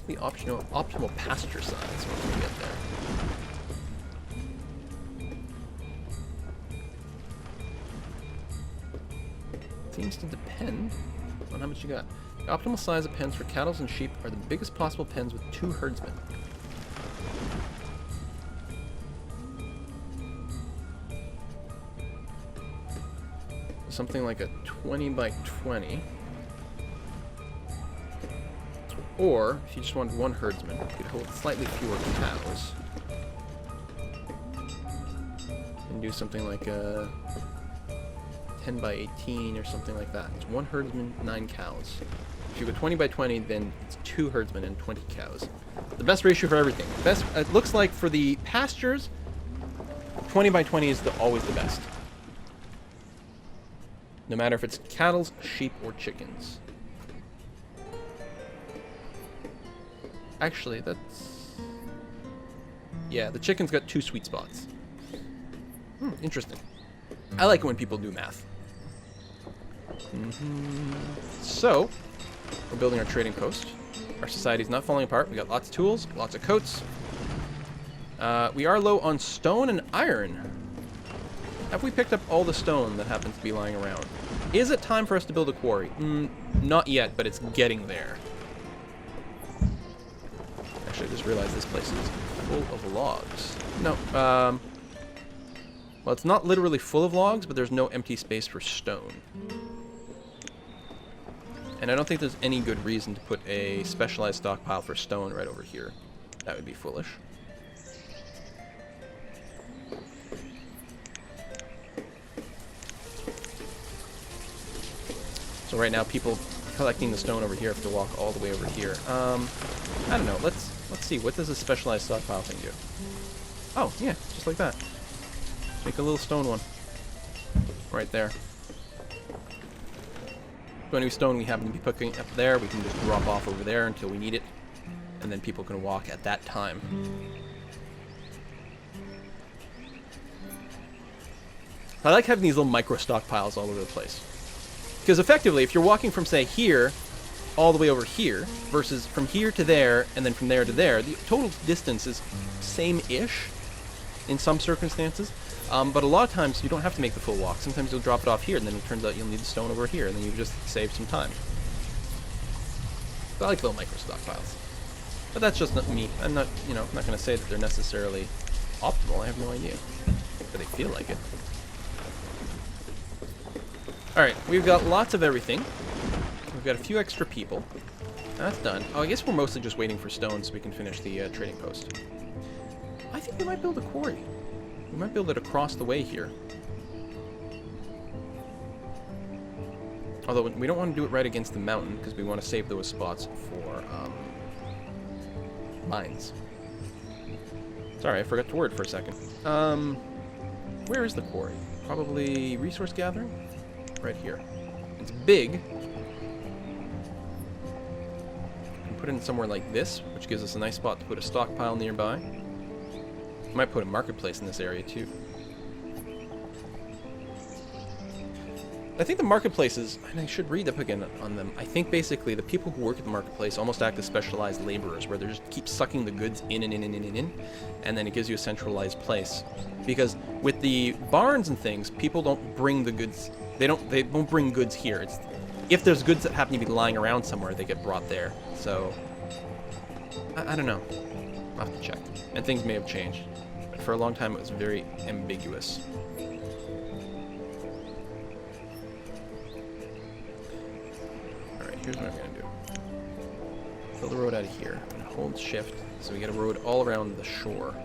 The optimal pasture size once we get there. seems to depend on how much you got. The optimal size of pens for cattle and sheep are the biggest possible pens with 2 herdsmen. Something like a 20 by 20. Or, if you just wanted 1 herdsman, you could hold slightly fewer cows. And do something like a 10 by 18 or something like that. It's 1 herdsman, 9 cows. If you go 20 by 20, then it's 2 herdsmen and 20 cows. The best ratio for everything. Best. It looks like for the pastures, 20 by 20 is always the best. No matter if it's cattle, sheep, or chickens. Actually, that's... Yeah, the chicken's got 2 sweet spots. Interesting. I like it when people do math. So, we're building our trading post. Our society's not falling apart. We got lots of tools, lots of coats. We are low on stone and iron. Have we picked up all the stone that happens to be lying around? Is it time for us to build a quarry? Not yet, but it's getting there. Actually, I just realized this place is full of logs. No, well, it's not literally full of logs, but there's no empty space for stone. And I don't think there's any good reason to put a specialized stockpile for stone right over here. That would be foolish. So right now, people collecting the stone over here have to walk all the way over here. I don't know. Let's see. What does a specialized stockpile thing do? Oh, yeah, just like that. Make a little stone one. Right there. So any stone we happen to be picking up there, we can just drop off over there until we need it. And then people can walk at that time. I like having these little micro stockpiles all over the place. Because effectively, if you're walking from, say, here all the way over here, versus from here to there, and then from there to there, the total distance is same-ish in some circumstances. But a lot of times, you don't have to make the full walk. Sometimes you'll drop it off here, and then it turns out you'll need the stone over here, and then you just save some time. So I like little micro stockpiles. But that's just not me. I'm not, I'm not going to say that they're necessarily optimal. I have no idea. But they feel like it. Alright, we've got lots of everything. We've got a few extra people. That's done. Oh, I guess we're mostly just waiting for stone so we can finish the trading post. I think we might build a quarry. We might build it across the way here. Although we don't want to do it right against the mountain because we want to save those spots for mines. Sorry, I forgot the word for a second. Where is the quarry? Probably resource gathering? Right here. It's big. You can put it in somewhere like this, which gives us a nice spot to put a stockpile nearby. Might put a marketplace in this area too. I think the marketplaces, and I should read up again on them, I think basically the people who work at the marketplace almost act as specialized laborers, where they just keep sucking the goods in and in and in and in, and then it gives you a centralized place. Because with the barns and things, people don't bring the goods, they won't bring goods here. It's, if there's goods that happen to be lying around somewhere, they get brought there. So, I don't know. I'll have to check. And things may have changed. But for a long time, it was very ambiguous. Here's what I'm going to do. Build a road out of here. I'm going to hold shift so we get a road all around the shore.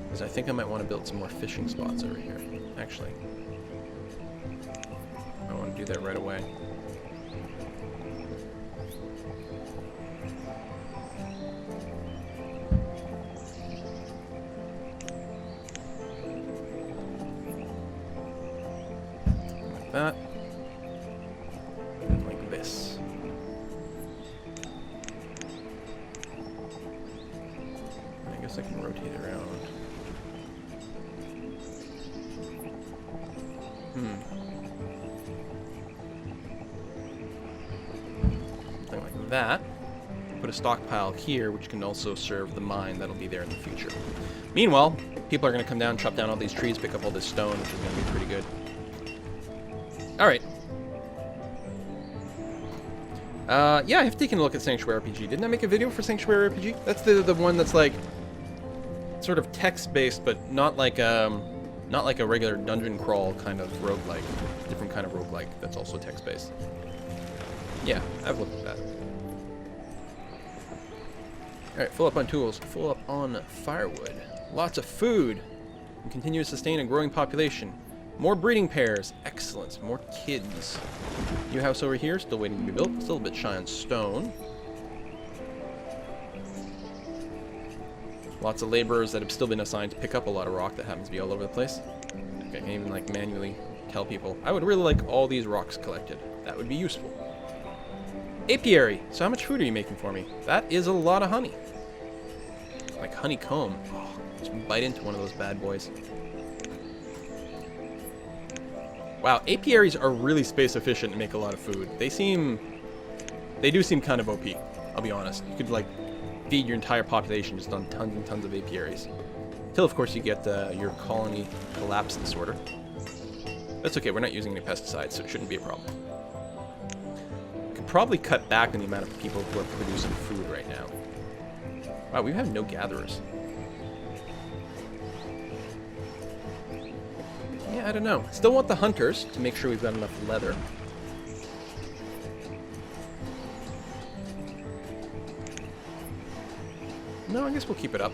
Because I think I might want to build some more fishing spots over here. Actually, I want to do that right away. Like that. I can rotate around. Something like that. Put a stockpile here, which can also serve the mine that'll be there in the future. Meanwhile, people are going to come down, chop down all these trees, pick up all this stone, which is going to be pretty good. Alright. Yeah, I've taken a look at Sanctuary RPG. Didn't I make a video for Sanctuary RPG? That's the one that's like sort of text-based, but not like a regular dungeon crawl kind of roguelike. Different kind of roguelike that's also text-based. Yeah, I've looked at that. Alright, full up on tools, full up on firewood. Lots of food. And continue to sustain a growing population. More breeding pairs. Excellent. More kids. New house over here, still waiting to be built. Still a bit shy on stone. Lots of laborers that have still been assigned to pick up a lot of rock that happens to be all over the place. Okay, I can even like manually tell people. I would really like all these rocks collected. That would be useful. Apiary. So how much food are you making for me? That is a lot of honey. Like honeycomb. Oh, just bite into one of those bad boys. Wow, apiaries are really space efficient and make a lot of food. They do seem kind of OP, I'll be honest. You could like feed your entire population just on tons and tons of apiaries. Till of course you get your colony collapse disorder. That's okay, we're not using any pesticides, so it shouldn't be a problem. Could probably cut back on the amount of people who are producing food right now. Wow, we have no gatherers. Yeah, I don't know. Still want the hunters to make sure we've got enough leather. No, I guess we'll keep it up.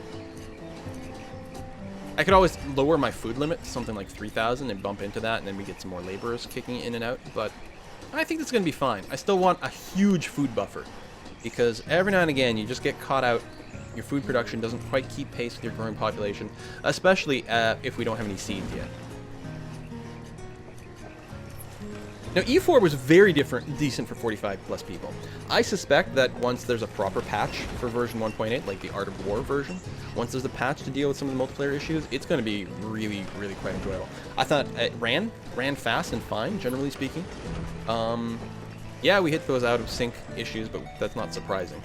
I could always lower my food limit to something like 3,000 and bump into that, and then we get some more laborers kicking in and out, but I think that's going to be fine. I still want a huge food buffer, because every now and again you just get caught out. Your food production doesn't quite keep pace with your growing population, especially if we don't have any seeds yet. Now, E4 was very decent for 45 plus people. I suspect that once there's a proper patch for version 1.8, like the Art of War version, once there's a patch to deal with some of the multiplayer issues, it's going to be really, really quite enjoyable. I thought it ran fast and fine, generally speaking. Yeah, we hit those out of sync issues, but that's not surprising.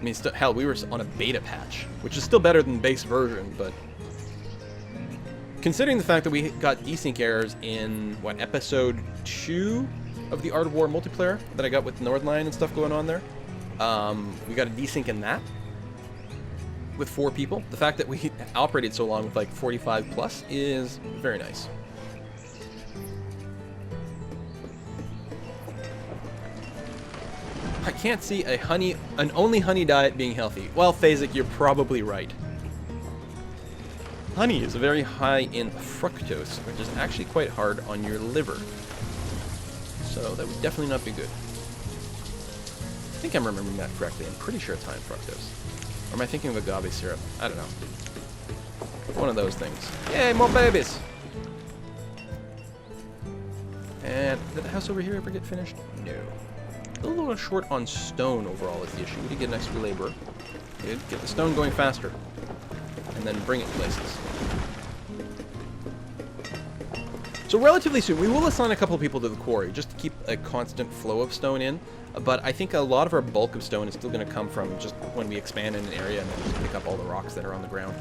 I mean, hell, we were on a beta patch, which is still better than base version, but considering the fact that we got desync errors in, what, episode 2 of the Art of War multiplayer that I got with Nordline and stuff going on there, we got a desync in that with 4 people. The fact that we operated so long with like 45 plus is very nice. I can't see an only honey diet being healthy. Well, Phasic, you're probably right. Honey is very high in fructose, which is actually quite hard on your liver. So that would definitely not be good. I think I'm remembering that correctly. I'm pretty sure it's high in fructose. Or am I thinking of agave syrup? I don't know. One of those things. Yay, more babies! And did the house over here ever get finished? No. A little short on stone overall is the issue. We did get an extra laborer. Good. Get the stone going faster. And then bring it places. So relatively soon, we will assign a couple of people to the quarry, just to keep a constant flow of stone in. But I think a lot of our bulk of stone is still going to come from just when we expand in an area and then just pick up all the rocks that are on the ground.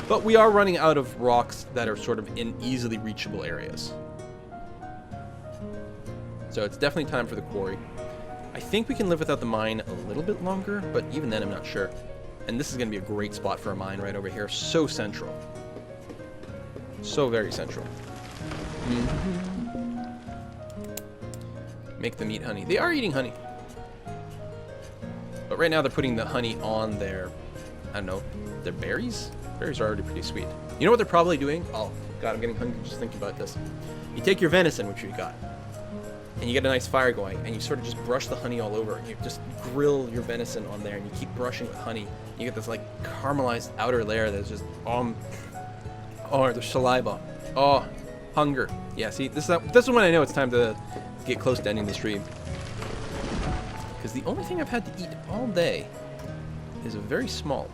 But we are running out of rocks that are sort of in easily reachable areas. So it's definitely time for the quarry. I think we can live without the mine a little bit longer, but even then I'm not sure. And this is going to be a great spot for a mine right over here. So central. So very central. Make them eat honey. They are eating honey. But right now they're putting the honey on their, I don't know, their berries? Berries are already pretty sweet. You know what they're probably doing? Oh, God, I'm getting hungry just thinking about this. You take your venison, which we got, and you get a nice fire going, and you sort of just brush the honey all over. You just grill your venison on there, and you keep brushing with honey. You get this, like, caramelized outer layer that's just, oh, the saliva. Oh, hunger. Yeah, see, this is when I know it's time to get close to ending the stream. Because the only thing I've had to eat all day is a very small.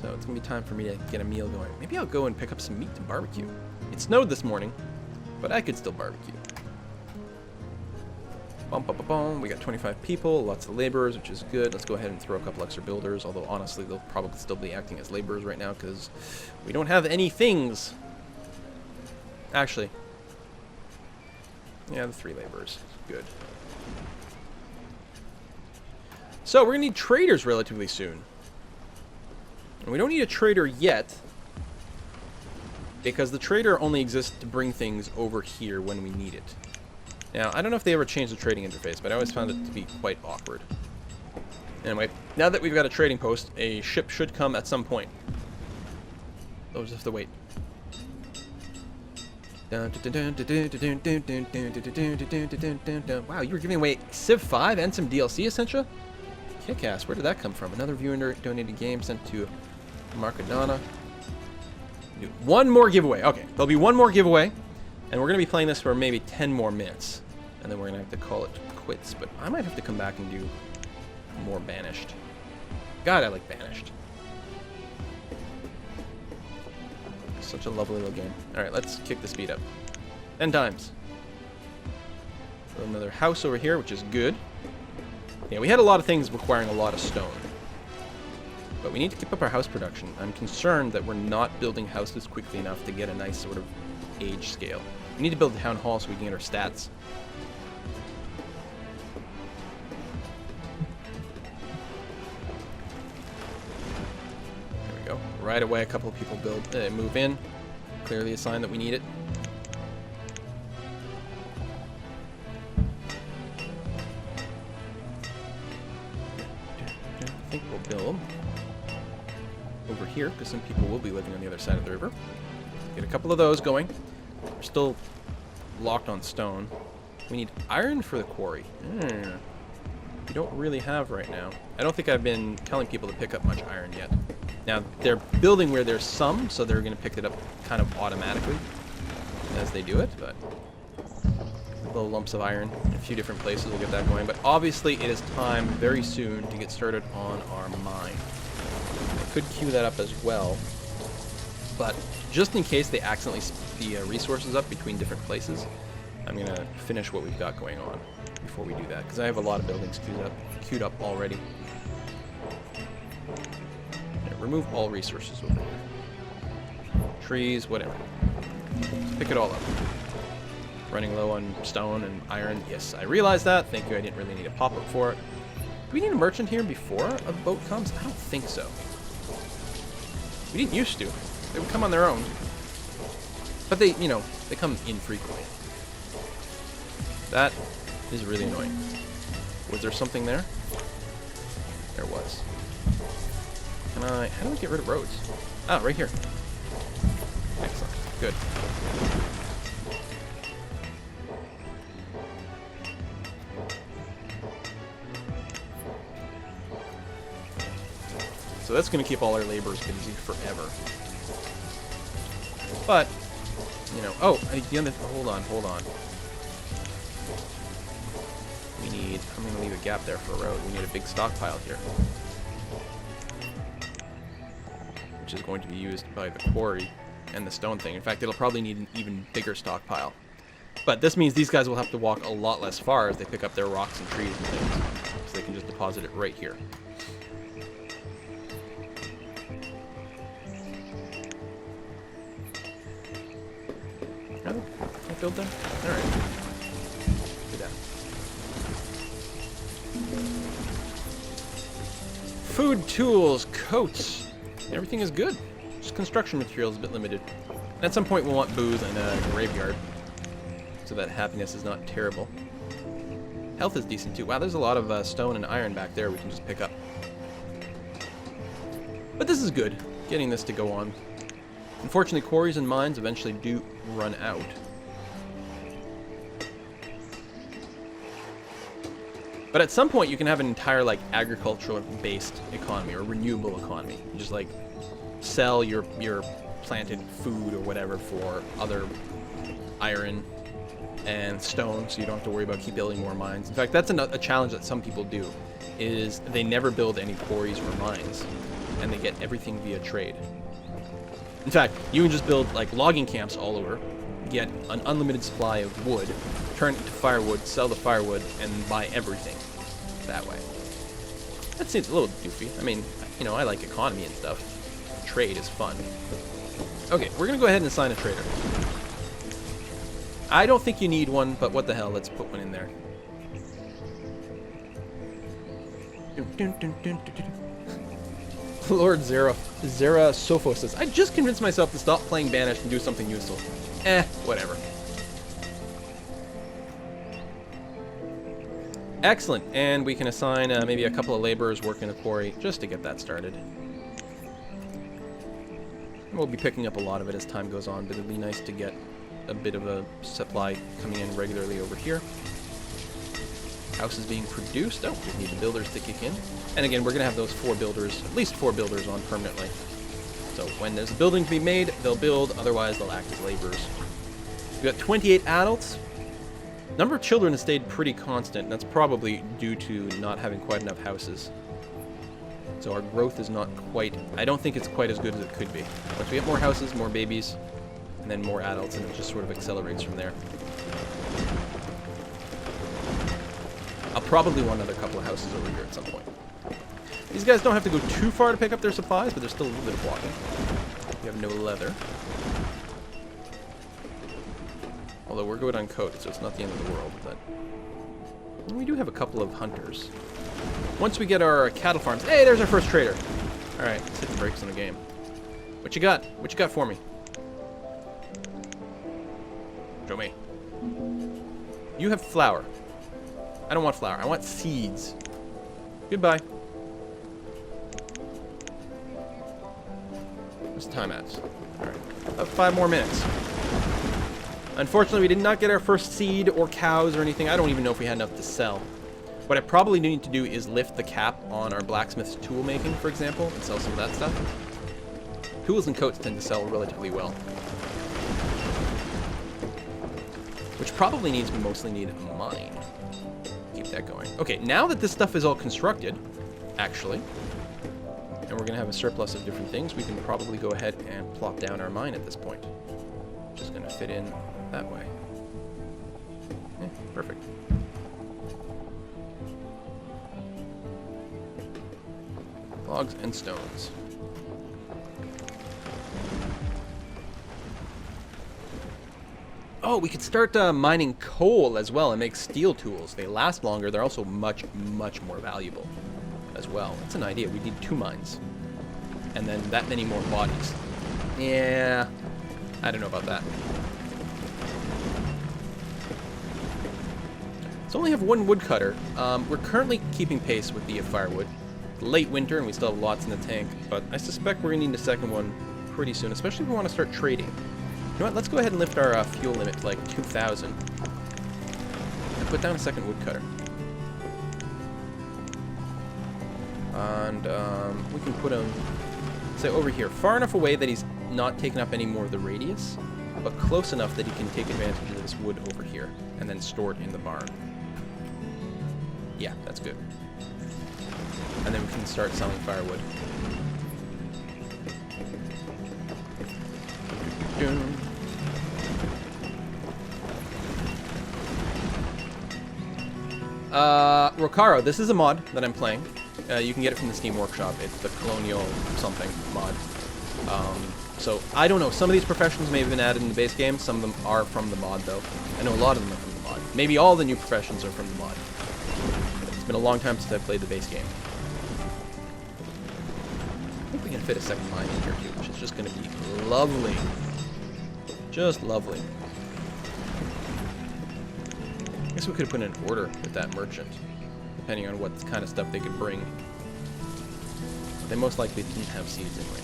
So it's going to be time for me to get a meal going. Maybe I'll go and pick up some meat to barbecue. It snowed this morning, but I could still barbecue. Bum, bum, bum, bum. We got 25 people, lots of laborers, which is good. Let's go ahead and throw a couple extra builders, although honestly they'll probably still be acting as laborers right now because we don't have any things. Actually, yeah, the 3 laborers. Good. So we're gonna need traders relatively soon. And we don't need a trader yet, because the trader only exists to bring things over here when we need it. Now, I don't know if they ever changed the trading interface, but I always found it to be quite awkward. Anyway, now that we've got a trading post, a ship should come at some point. We'll just have to wait. Wow, you were giving away Civ 5 and some DLC, Essentia? Kick-ass, where did that come from? Another viewer donated game sent to Marcadona. One more giveaway. Okay, there'll be one more giveaway, and we're going to be playing this for maybe 10 more minutes. And then we're going to have to call it quits, but I might have to come back and do more Banished. God, I like Banished. Such a lovely little game. Alright, let's kick the speed up. 10 times. So another house over here, which is good. Yeah, we had a lot of things requiring a lot of stone. But we need to keep up our house production. I'm concerned that we're not building houses quickly enough to get a nice sort of age scale. We need to build the town hall so we can get our stats. There we go. Right away, a couple of people move in. Clearly a sign that we need it. I think we'll build over here, because some people will be living on the other side of the river. Get a couple of those going. We're still locked on stone. We need iron for the quarry. We don't really have right now. I don't think I've been telling people to pick up much iron yet. Now, they're building where there's some, so they're going to pick it up kind of automatically as they do it, but little lumps of iron in a few different places will get that going. But obviously, it is time very soon to get started on our mine. I could queue that up as well, but just in case they accidentally split the resources up between different places, I'm going to finish what we've got going on before we do that, because I have a lot of buildings queued up already. And remove all resources over here. Trees, whatever. Just pick it all up. Running low on stone and iron. Yes, I realized that. Thank you. I didn't really need a pop-up for it. Do we need a merchant here before a boat comes? I don't think so. We didn't used to. They would come on their own. But they, you know, they come infrequently. That is really annoying. Was there something there? There was. How do we get rid of roads? Ah, right here. Excellent. Good. So that's going to keep all our laborers busy forever. But, you know, hold on. I'm going to leave a gap there for a road. We need a big stockpile here, which is going to be used by the quarry and the stone thing. In fact, it'll probably need an even bigger stockpile. But this means these guys will have to walk a lot less far as they pick up their rocks and trees and things. So they can just deposit it right here. Can I build them? Alright. Do that. Food, tools, coats. Everything is good. Just construction material is a bit limited. And at some point we'll want booze and a graveyard, so that happiness is not terrible. Health is decent too. Wow, there's a lot of stone and iron back there we can just pick up. But this is good, getting this to go on. Unfortunately, quarries and mines eventually do run out. But at some point you can have an entire like agricultural-based economy or renewable economy. You just like sell your planted food or whatever for other iron and stone, so you don't have to worry about keep building more mines. In fact, that's a challenge that some people do, is they never build any quarries or mines, and they get everything via trade. In fact, you can just build like logging camps all over, get an unlimited supply of wood, turn it into firewood, sell the firewood, and buy everything that way. That seems a little doofy. I mean, you know, I like economy and stuff. Trade is fun. Okay, we're gonna go ahead and assign a trader. I don't think you need one, but what the hell, let's put one in there. Lord Zera Sophos says, I just convinced myself to stop playing Banished and do something useful. Whatever. Excellent, and we can assign maybe a couple of laborers working a quarry just to get that started. We'll be picking up a lot of it as time goes on, but it'd be nice to get a bit of a supply coming in regularly over here. Houses being produced. Oh, we need the builders to kick in. And again, we're going to have those 4 builders, at least 4 builders on permanently. So when there's a building to be made, they'll build, otherwise they'll act as laborers. We've got 28 adults. Number of children has stayed pretty constant, and that's probably due to not having quite enough houses. So our growth is not quite, I don't think it's quite as good as it could be. Once we get more houses, more babies, and then more adults, and it just sort of accelerates from there. I'll probably want another couple of houses over here at some point. These guys don't have to go too far to pick up their supplies, but there's still a little bit of walking. We have no leather. Although we're good on coat, so it's not the end of the world, but we do have a couple of hunters. Once we get our cattle farms... Hey, there's our first trader! Alright, let's hit the brakes on the game. What you got? What you got for me? Show me. You have flour. I don't want flour. I want seeds. Goodbye. What's the time at? Alright. About 5 more minutes. Unfortunately, we did not get our first seed or cows or anything. I don't even know if we had enough to sell. What I probably need to do is lift the cap on our blacksmith's tool making, for example, and sell some of that stuff. Tools and coats tend to sell relatively well. Which probably means we mostly need a mine. Keep that going. Okay, now that this stuff is all constructed, actually, and we're going to have a surplus of different things, we can probably go ahead and plop down our mine at this point. Which is going to fit in that way. Perfect. Logs and stones. Oh, we could start mining coal as well and make steel tools. They last longer. They're also much, much more valuable as well. That's an idea. We need 2 mines. And then that many more bodies. Yeah, I don't know about that. So only have 1 woodcutter. We're currently keeping pace with the firewood. Late winter and we still have lots in the tank, but I suspect we're going to need a second one pretty soon, especially if we want to start trading. You know what, let's go ahead and lift our fuel limit to like 2,000. And put down a second woodcutter. And we can put him, say, over here, far enough away that he's not taking up any more of the radius, but close enough that he can take advantage of this wood over here, and then store it in the barn. Yeah, that's good. And then we can start selling firewood. Rocaro, this is a mod that I'm playing. You can get it from the Steam Workshop. It's the Colonial something mod. So, I don't know. Some of these professions may have been added in the base game. Some of them are from the mod, though. I know a lot of them are from the mod. Maybe all the new professions are from the mod. But it's been a long time since I played the base game. I think we can fit a second mine in here, too, which is just going to be lovely. Just lovely. I guess we could have put in an order with that merchant, depending on what kind of stuff they could bring. They most likely didn't have seeds anyway.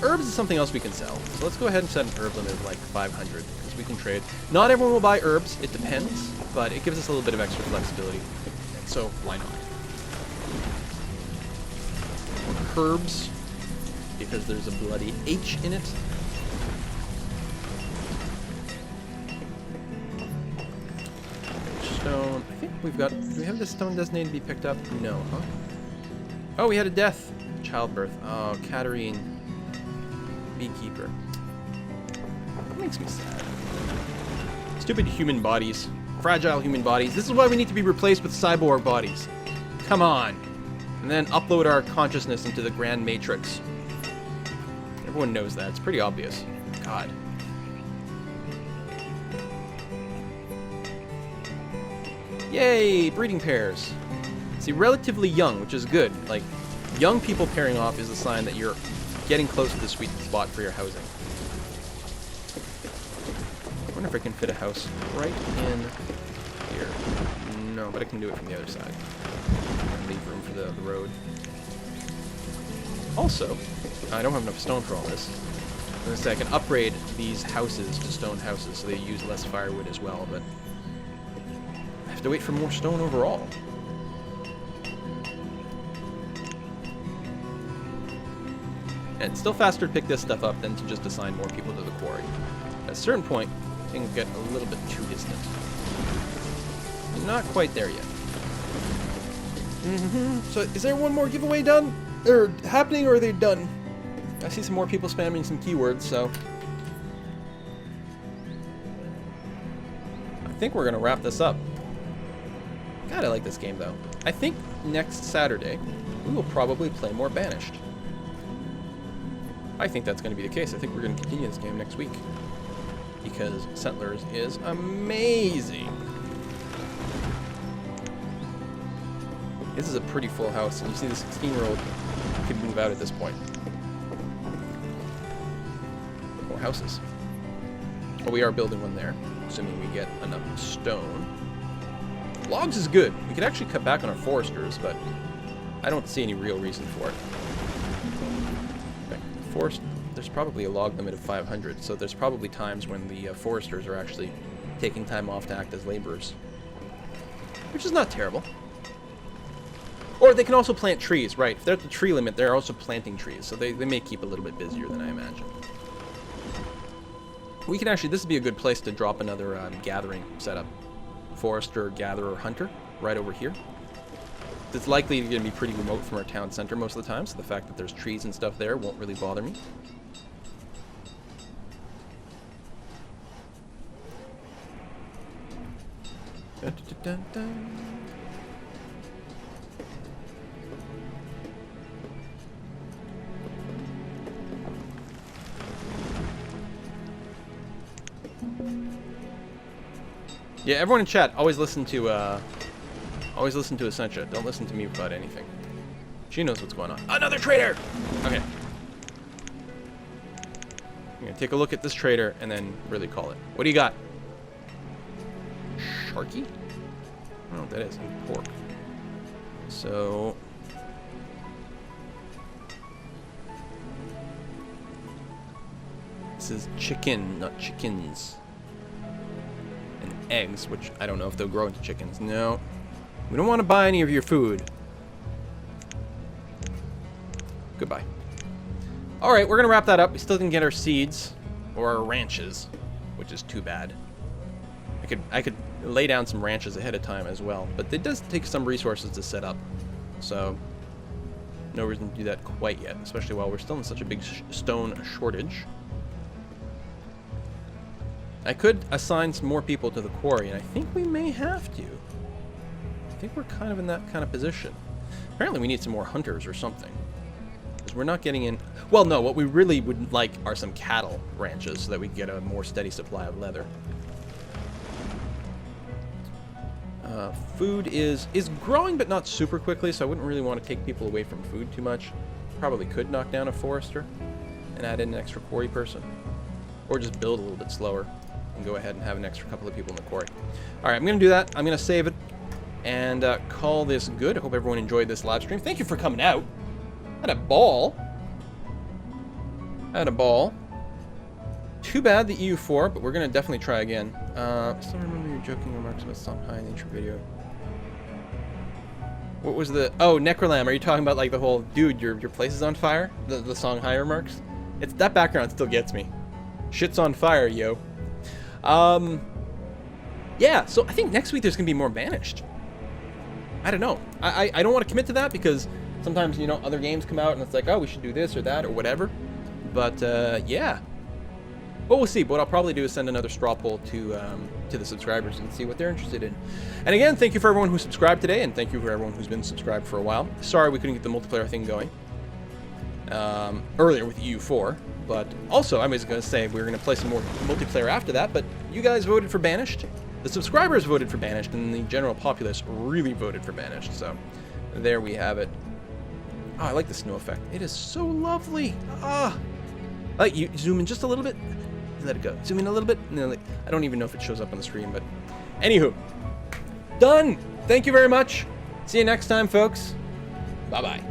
Herbs is something else we can sell. So let's go ahead and set an herb limit of like 500, because we can trade. Not everyone will buy herbs, it depends, but it gives us a little bit of extra flexibility. So why not? Herbs, because there's a bloody H in it. Stone. I think we've got... Do we have this stone designated to be picked up? No, huh? Oh, we had a death. Childbirth. Oh, Katarine. Beekeeper. That makes me sad. Stupid human bodies. Fragile human bodies. This is why we need to be replaced with cyborg bodies. Come on. And then upload our consciousness into the grand matrix. Everyone knows that. It's pretty obvious. God. Yay! Breeding pairs. See, relatively young, which is good. Like, young people pairing off is a sign that you're getting close to the sweet spot for your housing. I wonder if I can fit a house right in here. No, but I can do it from the other side. And leave room for the road. Also, I don't have enough stone for all this. I'm gonna say I can upgrade these houses to stone houses so they use less firewood as well, but I have to wait for more stone overall. And it's still faster to pick this stuff up than to just assign more people to the quarry. At a certain point, things get a little bit too distant. Not quite there yet. So, is there one more giveaway done? Or happening, or are they done? I see some more people spamming some keywords, so... I think we're gonna wrap this up. God, I like this game, though. I think next Saturday, we will probably play more Banished. I think that's going to be the case. I think we're going to continue this game next week. Because Settlers is amazing. This is a pretty full house, and you see the 16-year-old could move out at this point. More houses. Well, we are building one there, assuming we get enough stone. Logs is good. We could actually cut back on our foresters, but I don't see any real reason for it. Forest, there's probably a log limit of 500, so there's probably times when the foresters are actually taking time off to act as laborers. Which is not terrible. Or they can also plant trees, right? If they're at the tree limit, they're also planting trees, so they may keep a little bit busier than I imagine. We can actually, this would be a good place to drop another gathering setup. Forester, gatherer, hunter, right over here. It's likely going to be pretty remote from our town center most of the time, so the fact that there's trees and stuff there won't really bother me. Dun, dun, dun, dun. Yeah, everyone in chat, always listen to Essentia. Don't listen to me about anything. She knows what's going on. Another trader! Okay. I'm gonna take a look at this trader and then really call it. What do you got? Sharky? I don't know what that is. Pork. So... this is chicken, not chickens. And eggs, which I don't know if they'll grow into chickens. No. We don't want to buy any of your food. Goodbye. Alright, we're going to wrap that up. We still didn't get our seeds or our ranches, which is too bad. I could lay down some ranches ahead of time as well, but it does take some resources to set up. So, no reason to do that quite yet, especially while we're still in such a big stone shortage. I could assign some more people to the quarry, and I think we may have to. I think we're kind of in that kind of position. Apparently we need some more hunters or something. Because we're not getting in... well, no, what we really would like are some cattle ranches so that we can get a more steady supply of leather. Food is growing, but not super quickly, so I wouldn't really want to take people away from food too much. Probably could knock down a forester and add in an extra quarry person. Or just build a little bit slower and go ahead and have an extra couple of people in the quarry. Alright, I'm going to do that. I'm going to save it and call this good. I hope everyone enjoyed this live stream. Thank you for coming out. I had a ball. Too bad the EU4, but we're going to definitely try again. I still remember your joking remarks about Song High in the intro video. What was the... oh, Necrolam, are you talking about like the whole, dude, your place is on fire? The Song High remarks? It's that background still gets me. Shit's on fire, yo. Yeah, so I think next week there's going to be more Banished. I don't know. I don't want to commit to that because sometimes, you know, other games come out and it's like, oh, we should do this or that or whatever. But, yeah. But we'll see. What I'll probably do is send another straw poll to the subscribers and see what they're interested in. And again, thank you for everyone who subscribed today, and thank you for everyone who's been subscribed for a while. Sorry we couldn't get the multiplayer thing going earlier with EU4. But also, I was going to say we were going to play some more multiplayer after that, but you guys voted for Banished. The subscribers voted for Banished, and the general populace really voted for Banished. So There we have it. Oh, I like the snow effect. It is so lovely. Ah. Like, you zoom in just a little bit, let it go. Zoom in a little bit, and then I don't even know if it shows up on the screen, but anywho. Done! Thank you very much. See you next time, folks. Bye-bye.